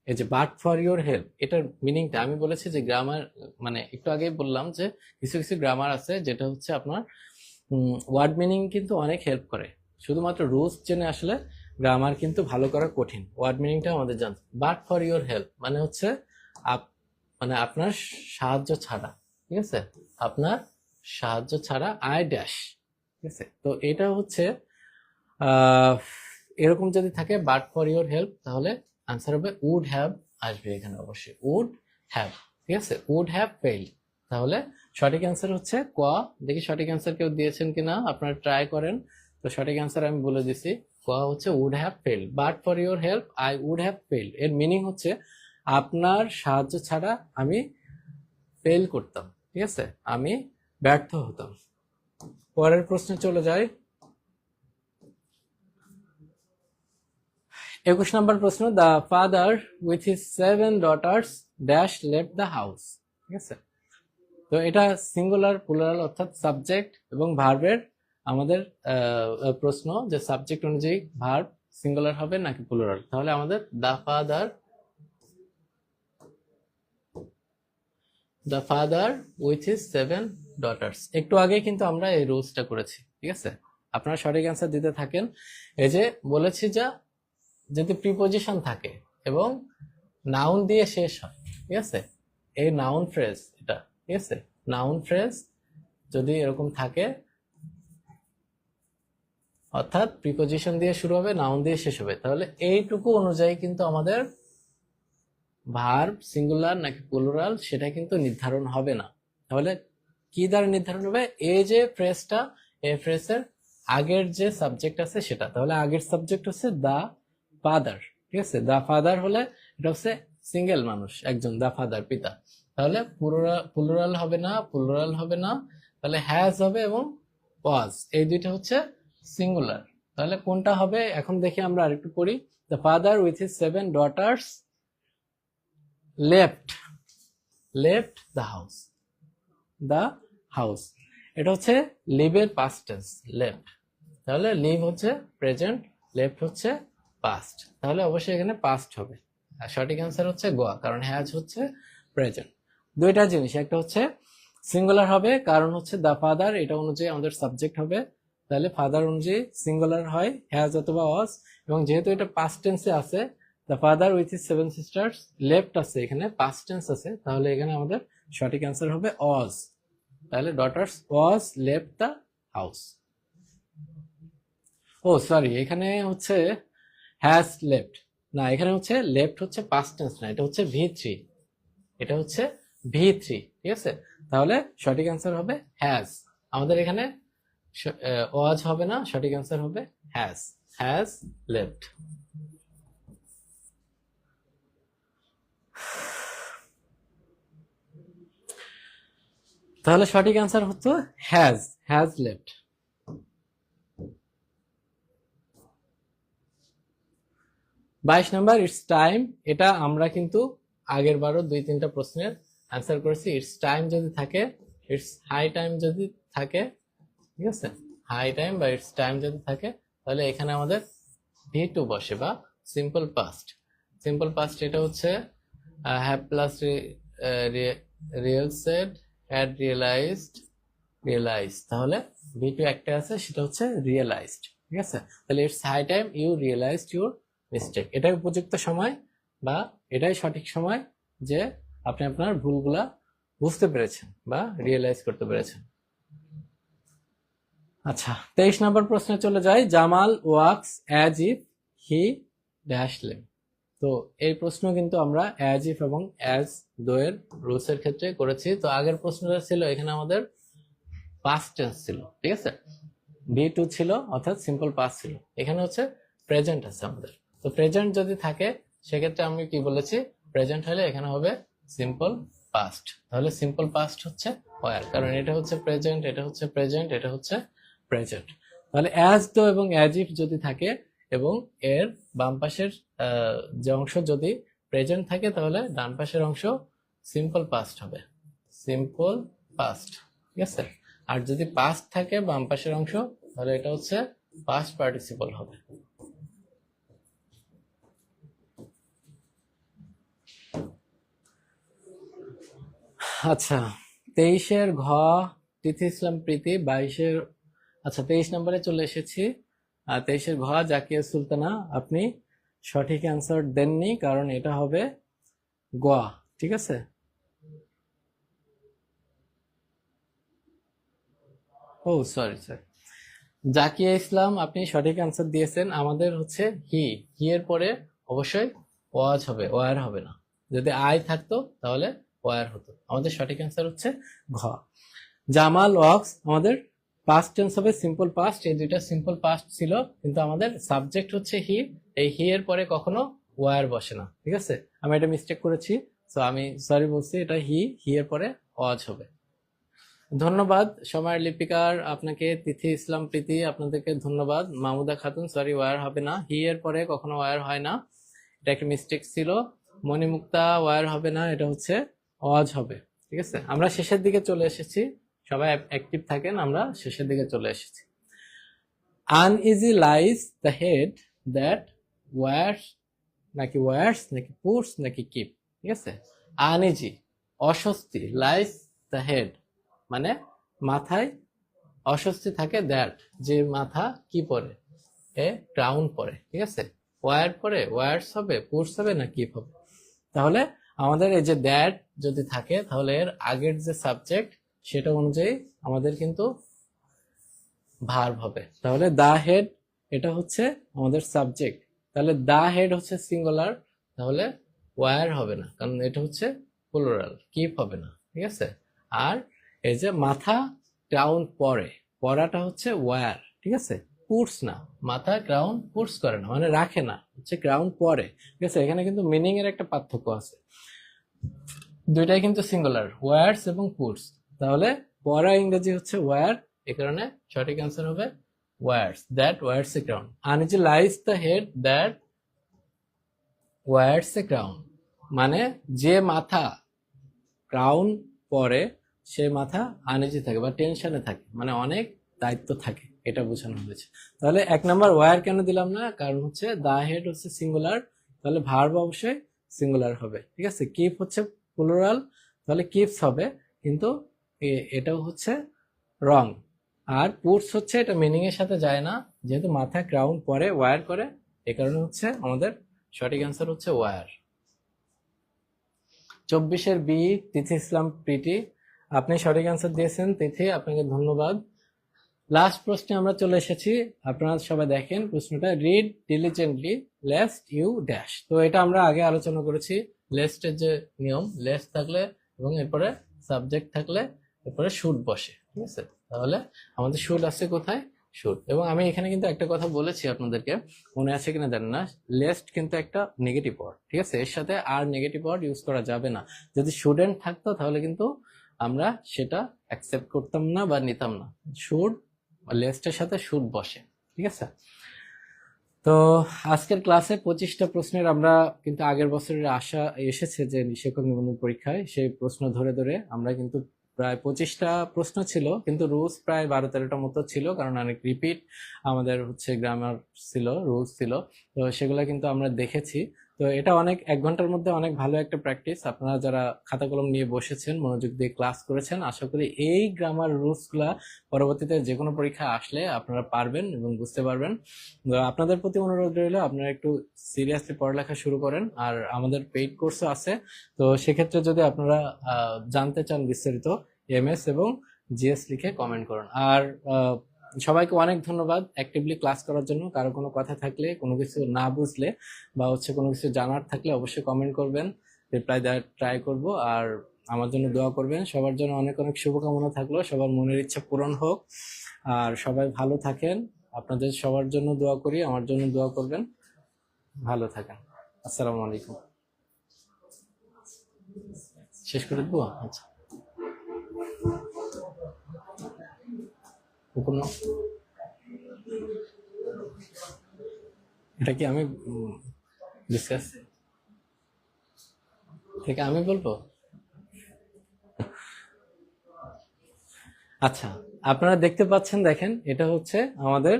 এই যে বাট ফর ইয়োর হেল্প, এটার মিনিংটা আমি বলেছি যে গ্রামার, মানে একটু আগেই বললাম যে কিছু কিছু গ্রামার আছে যেটা হচ্ছে আপনার ওয়ার্ড মিনিং কিন্তু অনেক হেল্প করে। শুধুমাত্র রুলস জেনে আসলে গ্রামার কিন্তু ভালো করা কঠিন, ওয়ার্ড মিনিংটা আমাদের জানতে। বাট ফর ইয়োর হেল্প মানে হচ্ছে মানে আপনার সাহায্য ছাড়া, ঠিক আছে, আপনার সাহায্য ছাড়া আই ড্যাশ, ঠিক আছে। তো এটা হচ্ছে এরকম যদি থাকে বাট ফর ইউর হেল্প, তাহলে আনসার হবে উড হ্যাভ আসবে এখানে অবশ্যই, উড হ্যাভ। ঠিক আছে, উড হ্যাভ ফেইল। তাহলে সঠিক অ্যান্সার হচ্ছে ক। দেখি সঠিক অ্যান্সার কেউ দিয়েছেন কিনা, আপনারা ট্রাই করেন। তো সঠিক অ্যান্সার আমি বলে দিছি, ক হচ্ছে would have fail. But for your help I would have fail, এর মিনিং হচ্ছে আপনার সাহায্য ছাড়া আমি ফেল করতাম। ঠিক আছে, আমি ব্যর্থ হতাম। পরের প্রশ্নে চলে যাই। 21 নম্বর প্রশ্ন, the father with his 7 daughters dash left the house. ঠিক আছে, তো এটা সিঙ্গুলার প্লুরাল অর্থাৎ সাবজেক্ট এবং ভার্বের আমাদের প্রশ্ন, যে সাবজেক্ট অনুযায়ী ভার্ব সিঙ্গুলার হবে নাকি প্লুরাল। তাহলে আমাদের the father with his 7 daughters. একটু আগে কিন্তু আমরা এই রুলসটা করেছি। ঠিক আছে, আপনারা সঠিক অ্যান্সার দিতে থাকেন। এই যে বলেছি, যা যদি প্রিপোজিশন থাকে এবং নাউন দিয়ে শেষ হয়, ঠিক আছে, এই নাউন ফ্রেজ এটা, ঠিক আছে, নাউন ফ্রেজ যদি এরকম থাকে, অর্থাৎ প্রিপোজিশন দিয়ে শুরু হবে, নাউন দিয়ে শেষ হবে, তাহলে এইটুকু অনুযায়ী কিন্তু আমাদের ভার্ব সিঙ্গুলার নাকি প্লুরাল সেটা কিন্তু নির্ধারণ হবে না। তাহলে কি দ্বারা নির্ধারণ হবে? এই যে ফ্রেজটা, এই ফ্রেজের আগের যে সাবজেক্ট আছে সেটা। তাহলে আগের সাবজেক্ট হচ্ছে দা ফাদার। ঠিক আছে, দা ফাদার হলে এটা হচ্ছে সিঙ্গেল মানুষ একজন, দা ফাদার পিতা। তাহলে প্লুরাল হবে না, প্লুরাল হবে না, তাহলে হ্যাজ হবে এবং ওয়াজ, এই দুইটা হচ্ছে সিঙ্গুলার। তাহলে কোনটা হবে এখন দেখি আমরা আরেকটু পড়ি। The father with his 7 daughters left the house, এটা হচ্ছে লিভের পাস্ট টেন্স, লেফট। তাহলে লিভ হচ্ছে প্রেজেন্ট, লেফট হচ্ছে পাস্ট, তাহলে অবশ্যই এখানে পাস্ট হবে। আর সঠিক অ্যান্সার হচ্ছে গোয়া, কারণ হ্যাজ হচ্ছে প্রেজেন্ট। দুইটা জিনিস, একটা হচ্ছে সিঙ্গুলার হবে কারণ হচ্ছে দা ফাদার, এটা অনুযায়ী আমাদের সাবজেক্ট হবে, তাহলে ফাদার অনুযায়ী সিঙ্গুলার হয় হ্যাজ অথবা ওয়াজ। এবং যেহেতু এটা পাস্ট টেন্সে আছে, the father with his 7 sisters left আছে, এখানে পাস্ট টেন্স আছে, তাহলে এখানে আমাদের সঠিক অ্যান্সার হবে ওয়াজ। তাহলে daughters was left the house. Oh sorry, এখানে হচ্ছে হ্যাজ লেফট না, এখানে হচ্ছে লেফট হচ্ছে পাস্ট টেন্স না, এটা হচ্ছে ভি3, এটা হচ্ছে ভি3। ঠিক আছে, তাহলে সঠিক অ্যান্সার হবে হ্যাজ। আমাদের এখানে ওয়াজ হবে না, সঠিক অ্যান্সার হবে হ্যাজ লেফট। তাহলে সঠিক অ্যান্সার হচ্ছে হ্যাজ লেফট। বাইশ নাম্বার, ইটস টাইম। এটা আমরা কিন্তু আগের বারও 2-3টা প্রশ্নের অ্যান্সার করেছি। ইটস টাইম যদি থাকে, ইটস হাই টাইম যদি থাকে, ঠিক আছে, হাই টাইম বা ইটস টাইম যদি থাকে, তাহলে এখানে আমাদের ভি2 বসে বা সিম্পল পাস্ট। সিম্পল পাস্ট এটা হচ্ছে have plus realised, had realised, তাহলে ভি2 একটা আছে, সেটা হচ্ছে রিয়েলাইজড। ঠিক আছে, তাহলে it's high time you realised your mistake. এটাই উপযুক্ত সময় বা এটাই সঠিক সময় যে আপনি আপনার ভুলগুলা বুঝতে পেরেছেন বা রিয়েলাইজ করতে পেরেছেন। আচ্ছা, 23 নম্বর প্রশ্নে চলে যাই। Jamal walks as if he dash lame. তো এই প্রশ্ন কিন্তু আমরা অ্যাজ ইফ এবং অ্যাজ দোয়ের রুলস এর ক্ষেত্রে করেছি। তো আগের প্রশ্নটা ছিল এখানে আমাদের পাস্ট টেন্স ছিল, ঠিক আছে, ভি2 ছিল অর্থাৎ সিম্পল পাস্ট ছিল, এখানে হচ্ছে প্রেজেন্ট আছে আমাদের। তো প্রেজেন্ট যদি থাকে সেক্ষেত্রে আমি কি বলেছি, প্রেজেন্ট হলে এখানে হবে সিম্পল পাস্ট। তাহলে সিম্পল পাস্ট হচ্ছে ওয়ার, কারণ এটা হচ্ছে প্রেজেন্ট, এটা হচ্ছে প্রেজেন্ট, এটা হচ্ছে প্রেজেন্ট। তাহলে অ্যাজ দো এবং অ্যাজ ইফ যদি থাকে এবং এর বাম পাশের যে অংশ যদি প্রেজেন্ট থাকে, তাহলে ডান পাশের অংশ সিম্পল পাস্ট হবে, সিম্পল পাস্ট। ঠিক আছে, আর যদি পাস্ট থাকে বাম পাশের অংশ, তাহলে এটা হচ্ছে পাস্ট পার্টিসিপল হবে। আচ্ছা, 23-এর ঘ তিথি ইসলাম প্রীতি, 22-এর আচ্ছা 23 নম্বরে চলে এসেছি। 23-এর ঘ জাকিয়া সুলতানা, আপনি সঠিক অ্যান্সার দেননি, কারণ এটা হবে গোয়া। ঠিক আছে, ও সরি, জাকিয়া ইসলাম, আপনি সঠিক অ্যান্সার দিয়েছেন। আমাদের হচ্ছে হি, হি এর পরে অবশ্যই ওয়াজ হবে, ওয়ার হবে না। যদি আই থাকতো তাহলে ওয়ার হতো। আমাদের সঠিক অ্যান্সার হচ্ছে ঘ। জামাল ওয়াক্স, আমাদের পাস্ট টেন্স হবে সিম্পল পাস্ট। এই দুইটা সিম্পল পাস্ট ছিল, কিন্তু আমাদের সাবজেক্ট হচ্ছে হি। এই হি এর পরে কখনো ওয়ার বসে না, ঠিক আছে? আমি এটা মিস্টেক করেছি, তো আমি সরি বলছি। এটা হি, হি এর পরে ওয়াজ হবে। ধন্যবাদ সময়ের লিপিকার আপনাকে, তিথি ইসলাম প্রীতি আপনাদেরকে ধন্যবাদ। মামুদা খাতুন, সরি ওয়ার হবে না, হি এর পরে কখনো ওয়ার হয় না, এটা একটা মিস্টেক ছিল। মণিমুক্তা, ওয়ার হবে না, এটা হচ্ছে ওয়াজ হবে। ঠিক আছে, আমরা শেষের দিকে চলে এসেছি, সবাই অ্যাক্টিভ থাকেন, আমরা শেষের দিকে চলে এসেছি। Uneasy lies the head that wears, নাকি ওয়ার্স নাকি পুটস নাকি কিপ? ঠিক আছে, আনইজি অস্বস্তি, লাইজ দ্য হেড মানে মাথায় অস্বস্তি থাকে, দ্যাট যে মাথা কি পরে, এ ক্রাউন পরে। ঠিক আছে, ওয়ার পরে ওয়ার্স হবে, পুটস হবে না কিপ হবে? তাহলে আমাদের এই যে দ্যাট যদি থাকে, তাহলে এর আগের যে সাবজেক্ট সেটা অনুযায়ী আমাদের কিন্তু ভার্ব হবে। তাহলে দা হেড, এটা হচ্ছে আমাদের সাবজেক্ট। তাহলে দা হেড হচ্ছে সিঙ্গুলার, তাহলে ওয়ার হবে না, কারণ এটা হচ্ছে প্লুরাল, কিপ হবে না। ঠিক আছে, আর এই যে মাথা ক্রাউন পরে, পরাটা হচ্ছে ওয়ার। ঠিক আছে, পুটস না, মাথা ক্রাউন পুটস করে না, মানে রাখে না, হচ্ছে ক্রাউন পরে। ঠিক আছে, এখানে কিন্তু মিনিং এর একটা পার্থক্য আছে, দুইটাই কিন্তু সিঙ্গুলার, ওয়ার্স এবং পুটস। তাহলে পরা ইংরেজি হচ্ছে ওয়ার, এ কারণে সঠিক অ্যান্সার হবে wears, that wears a crown. Uneasy lies the head that wears a crown, মানে যে মাথা ক্রাউন পরে সে মাথা আনইজি থাকে বা টেনশনে থাকে, মানে অনেক দায়িত্ব থাকে, এটা বোঝানো হয়েছে। তাহলে এক নাম্বার ওয়ার কেন দিলাম না, কারণ হচ্ছে দা হেড হচ্ছে সিঙ্গুলার, তাহলে ভার্ব অবশ্যই সিঙ্গুলার হবে। ঠিক আছে, কিপ হচ্ছে প্লুরাল, তাহলে কিপস হবে, কিন্তু এটাও হচ্ছে রং। আর পুটস হচ্ছে, এটা মিনিং এর সাথে যায় না, যেহেতু মাথা ক্রাউন পরে ওয়ার করে, এ কারণে হচ্ছে আমাদের সঠিক অ্যান্সার হচ্ছে ওয়ার। 24-এর বি, তিথি ইসলাম প্রীতি, আপনি সঠিক অ্যান্সার দিয়েছেন। তিথি, আপনাকে ধন্যবাদ। লাস্ট প্রশ্নে আমরা চলে এসেছি, আপনারা সবাই দেখেন প্রশ্নটা, read diligently lest you dash. তো এটা আমরা আগে আলোচনা করেছি, লেস্টের যে নিয়ম, লেস্ট থাকলে এবং এরপরে সাবজেক্ট থাকলে এরপরে শুড বসে। ঠিক আছে, তাহলে আমাদের শুড আছে কোথায়, শুড। এবং আমি এখানে কিন্তু একটা কথা বলেছি আপনাদেরকে, মনে আছে কিনা জানেন না, লেস্ট কিন্তু একটা নেগেটিভ ওয়ার্ড। ঠিক আছে, এর সাথে আর নেগেটিভ ওয়ার্ড ইউজ করা যাবে না। যদি শুডেন্ট থাকতো তাহলে কিন্তু আমরা সেটা অ্যাকসেপ্ট করতাম না বা নিতাম না। শুড, লেস্টের সাথে শুড বসে। ঠিক আছে, তো আজকের ক্লাসে 25টা প্রশ্নের আমরা কিন্তু আগের বছরের আশা এসেছে যে শিক্ষক নিবন্ধন পরীক্ষায়, সেই প্রশ্ন ধরে ধরে আমরা কিন্তু প্রায় 25টা প্রশ্ন ছিল, কিন্তু রুলস প্রায় 12-13টা মতো ছিল, কারণ অনেক রিপিট আমাদের হচ্ছে গ্রামার ছিল, রুলস ছিল, তো সেগুলো কিন্তু আমরা দেখেছি। তো এটা অনেক, 1 ঘন্টার মধ্যে অনেক ভালো একটা প্র্যাকটিস। আপনারা যারা খাতা কলম নিয়ে বসেছেন, মনোযোগ দিয়ে ক্লাস করেছেন, আশা করি এই গ্রামার রুলসগুলা পরবর্তীতে যে কোনো পরীক্ষা আসলে আপনারা পারবেন এবং বুঝতে পারবেন। তো আপনাদের প্রতি অনুরোধ রইল, আপনারা একটু সিরিয়াসলি পড়ালেখা শুরু করেন। আর আমাদের পেইড কোর্সও আছে, তো সেক্ষেত্রে যদি আপনারা জানতে চান বিস্তারিত, এমএস এবং জিএস লিখে কমেন্ট করুন। আর সবাইকে অনেক ধন্যবাদ অ্যাক্টিভলি ক্লাস করার জন্য। কারো কোনো কথা থাকলে, কোনো কিছু না বুঝলে বা হচ্ছে কোনো কিছু জানার থাকলে অবশ্যই কমেন্ট করবেন, রিপ্লাই দেওয়ার ট্রাই করব। আর আমার জন্য দোয়া করবেন। সবার জন্য অনেক অনেক শুভকামনা থাকলো, সবার মনের ইচ্ছা পূরণ হোক, আর সবাই ভালো থাকেন। আপনাদের সবার জন্য দোয়া করি, আমার জন্য দোয়া করবেন। ভালো থাকেন, আসসালামু আলাইকুম। শেষ করে দেবো? আচ্ছা, কোনো, এটা কি আমি ডিসকাস থেকে আমি বলবো? আচ্ছা, আপনারা দেখতে পাচ্ছেন, দেখেন এটা হচ্ছে আমাদের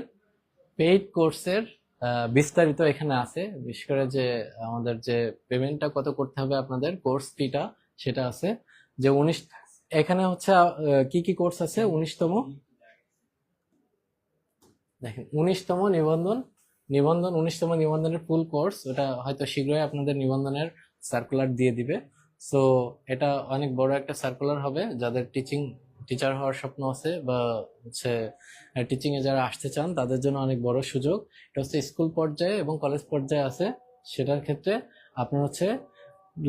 পেইড কোর্সের বিস্তারিত এখানে আছে। বিশেষ করে যে আমাদের যে পেমেন্টটা কত করতে হবে আপনাদের, কোর্স ফিটা, সেটা আছে। যে 19, এখানে হচ্ছে কি কি কোর্স আছে, 19তম, দেখেন 19তম নিবন্ধন, 19তম নিবন্ধনের ফুল কোর্স, ওটা হয়তো শীঘ্রই আপনাদের নিবন্ধনের সার্কুলার দিয়ে দিবে। সো এটা অনেক বড় একটা সার্কুলার হবে, যাদের টিচিং টিচার হওয়ার স্বপ্ন আছে বা হচ্ছে টিচিং এ যারা আসতে চান তাদের জন্য অনেক বড় সুযোগ। এটা হচ্ছে স্কুল পর্যায়ে এবং কলেজ পর্যায়ে আছে। সেটার ক্ষেত্রে আপনার হচ্ছে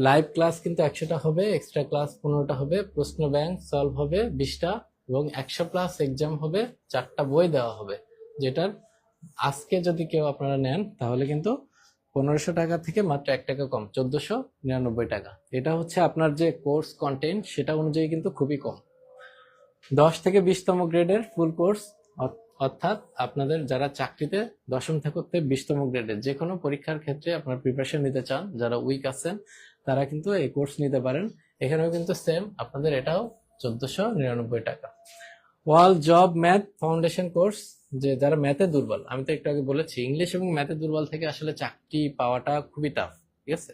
লাইভ ক্লাস কিন্তু 100টা হবে, এক্সট্রা ক্লাস 15টা হবে, প্রশ্ন ব্যাংক সলভ হবে 20টা, এবং 100+ এক্সাম হবে, 4টা বই দেওয়া হবে। যেটার আজকে যদি কেউ আপনারা নেন তাহলে কিন্তু 1500 টাকা থেকে মাত্র 1 টাকা কম, 1499 টাকা। এটা হচ্ছে আপনার যে কোর্স কন্টেন্ট সেটা অনুযায়ী কিন্তু খুবই কম। 10 থেকে 20তম গ্রেডের ফুল কোর্স, অর্থাৎ আপনাদের যারা চাকরিতে 10ম থেকে 20তম গ্রেডের যে কোনো পরীক্ষার ক্ষেত্রে আপনার প্রিপারেশন নিতে চান, যারা উইক আছেন তারা কিন্তু এই কোর্স নিতে পারেন। এখানেও কিন্তু সেম আপনাদের এটাও 1499 টাকা। ওয়াল জব ম্যাথ ফাউন্ডেশন কোর্স, যে যারা ম্যাথে দুর্বল, আমি তো একটু আগে বলেছি ইংলিশ এবং ম্যাথে দুর্বল থেকে আসলে চাকরি পাওয়াটা খুবই টাফ, ঠিক আছে?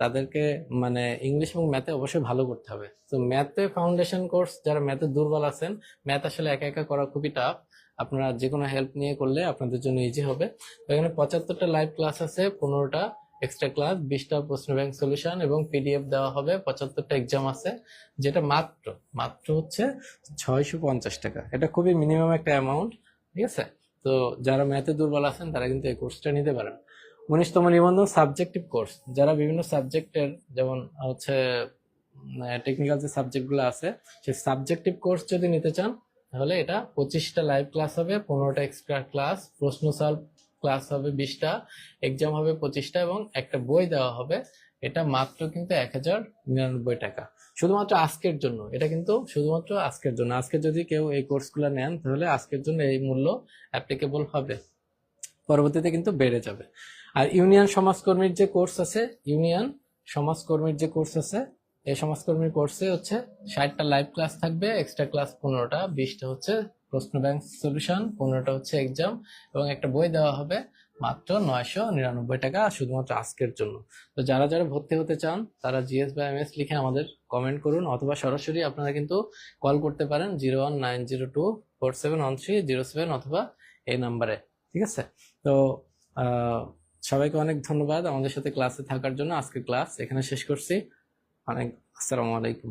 তাদেরকে মানে ইংলিশ এবং ম্যাথে অবশ্যই ভালো করতে হবে। তো ম্যাথে ফাউন্ডেশন কোর্স, যারা ম্যাথে দুর্বল আছেন, ম্যাথ আসলে একা একা করা খুবই টাফ, আপনারা যে কোনো হেল্প নিয়ে করলে আপনাদের জন্য ইজি হবে। তো এখানে 75টা লাইভ ক্লাস আছে, 15টা এক্সট্রা ক্লাস, 20টা প্রশ্ন ব্যাংক সলিউশন এবং পিডিএফ দেওয়া হবে, 75টা এক্সাম আছে, যেটা মাত্র মাত্র হচ্ছে 650 টাকা। এটা খুবই মিনিমাম একটা অ্যামাউন্ট, ঠিক আছে? তো যারা ম্যাথে দুর্বল আছেন তারা কিন্তু এই কোর্সটা নিতে পারেন। 19তম নিবন্ধন সাবজেক্টিভ কোর্স, যারা বিভিন্ন সাবজেক্টের, যেমন হচ্ছে টেকনিক্যাল যে সাবজেক্টগুলো আছে সেই সাবজেক্টিভ কোর্স যদি নিতে চান তাহলে এটা 25টা লাইভ ক্লাস হবে, 15টা এক্সট্রা ক্লাস, প্রশ্ন সলভ ক্লাস হবে 20টা, এক্সাম হবে 25টা এবং একটা বই দেওয়া হবে। এটা মাত্র কিন্তু 1099 টাকা, শুধুমাত্র আজকের জন্য। এটা কিন্তু শুধুমাত্র আজকের জন্য। আজকে যদি কেউ এই কোর্সগুলো নেন তাহলে আজকের জন্য এই মূল্য অ্যাপ্লিকেবল হবে, পরবর্তীতে কিন্তু বেড়ে যাবে। আর ইউনিয়ন সমাজকর্মীর যে কোর্স আছে, ইউনিয়ন সমাজকর্মীর যে কোর্স আছে, এই সমাজকর্মীর কোর্সে হচ্ছে 60টা লাইভ ক্লাস থাকবে, এক্সট্রা ক্লাস 15টা, 20টা হচ্ছে প্রশ্ন ব্যাংক সলিউশন, 15টা হচ্ছে এক্সাম এবং একটা বই দেওয়া হবে, মাত্র 999 টাকা, শুধুমাত্র আজকের জন্য। তো যারা যারা ভর্তি হতে চান তারা জিএস বা এমএস লিখে আমাদের কমেন্ট করুন, অথবা সরাসরি আপনারা কিন্তু কল করতে পারেন 01902471307 অথবা এই নাম্বারে, ঠিক আছে? তো সবাইকে অনেক ধন্যবাদ আমাদের সাথে ক্লাসে থাকার জন্য। আজকে ক্লাস এখানে শেষ করছি। অনেক আসসালামু আলাইকুম।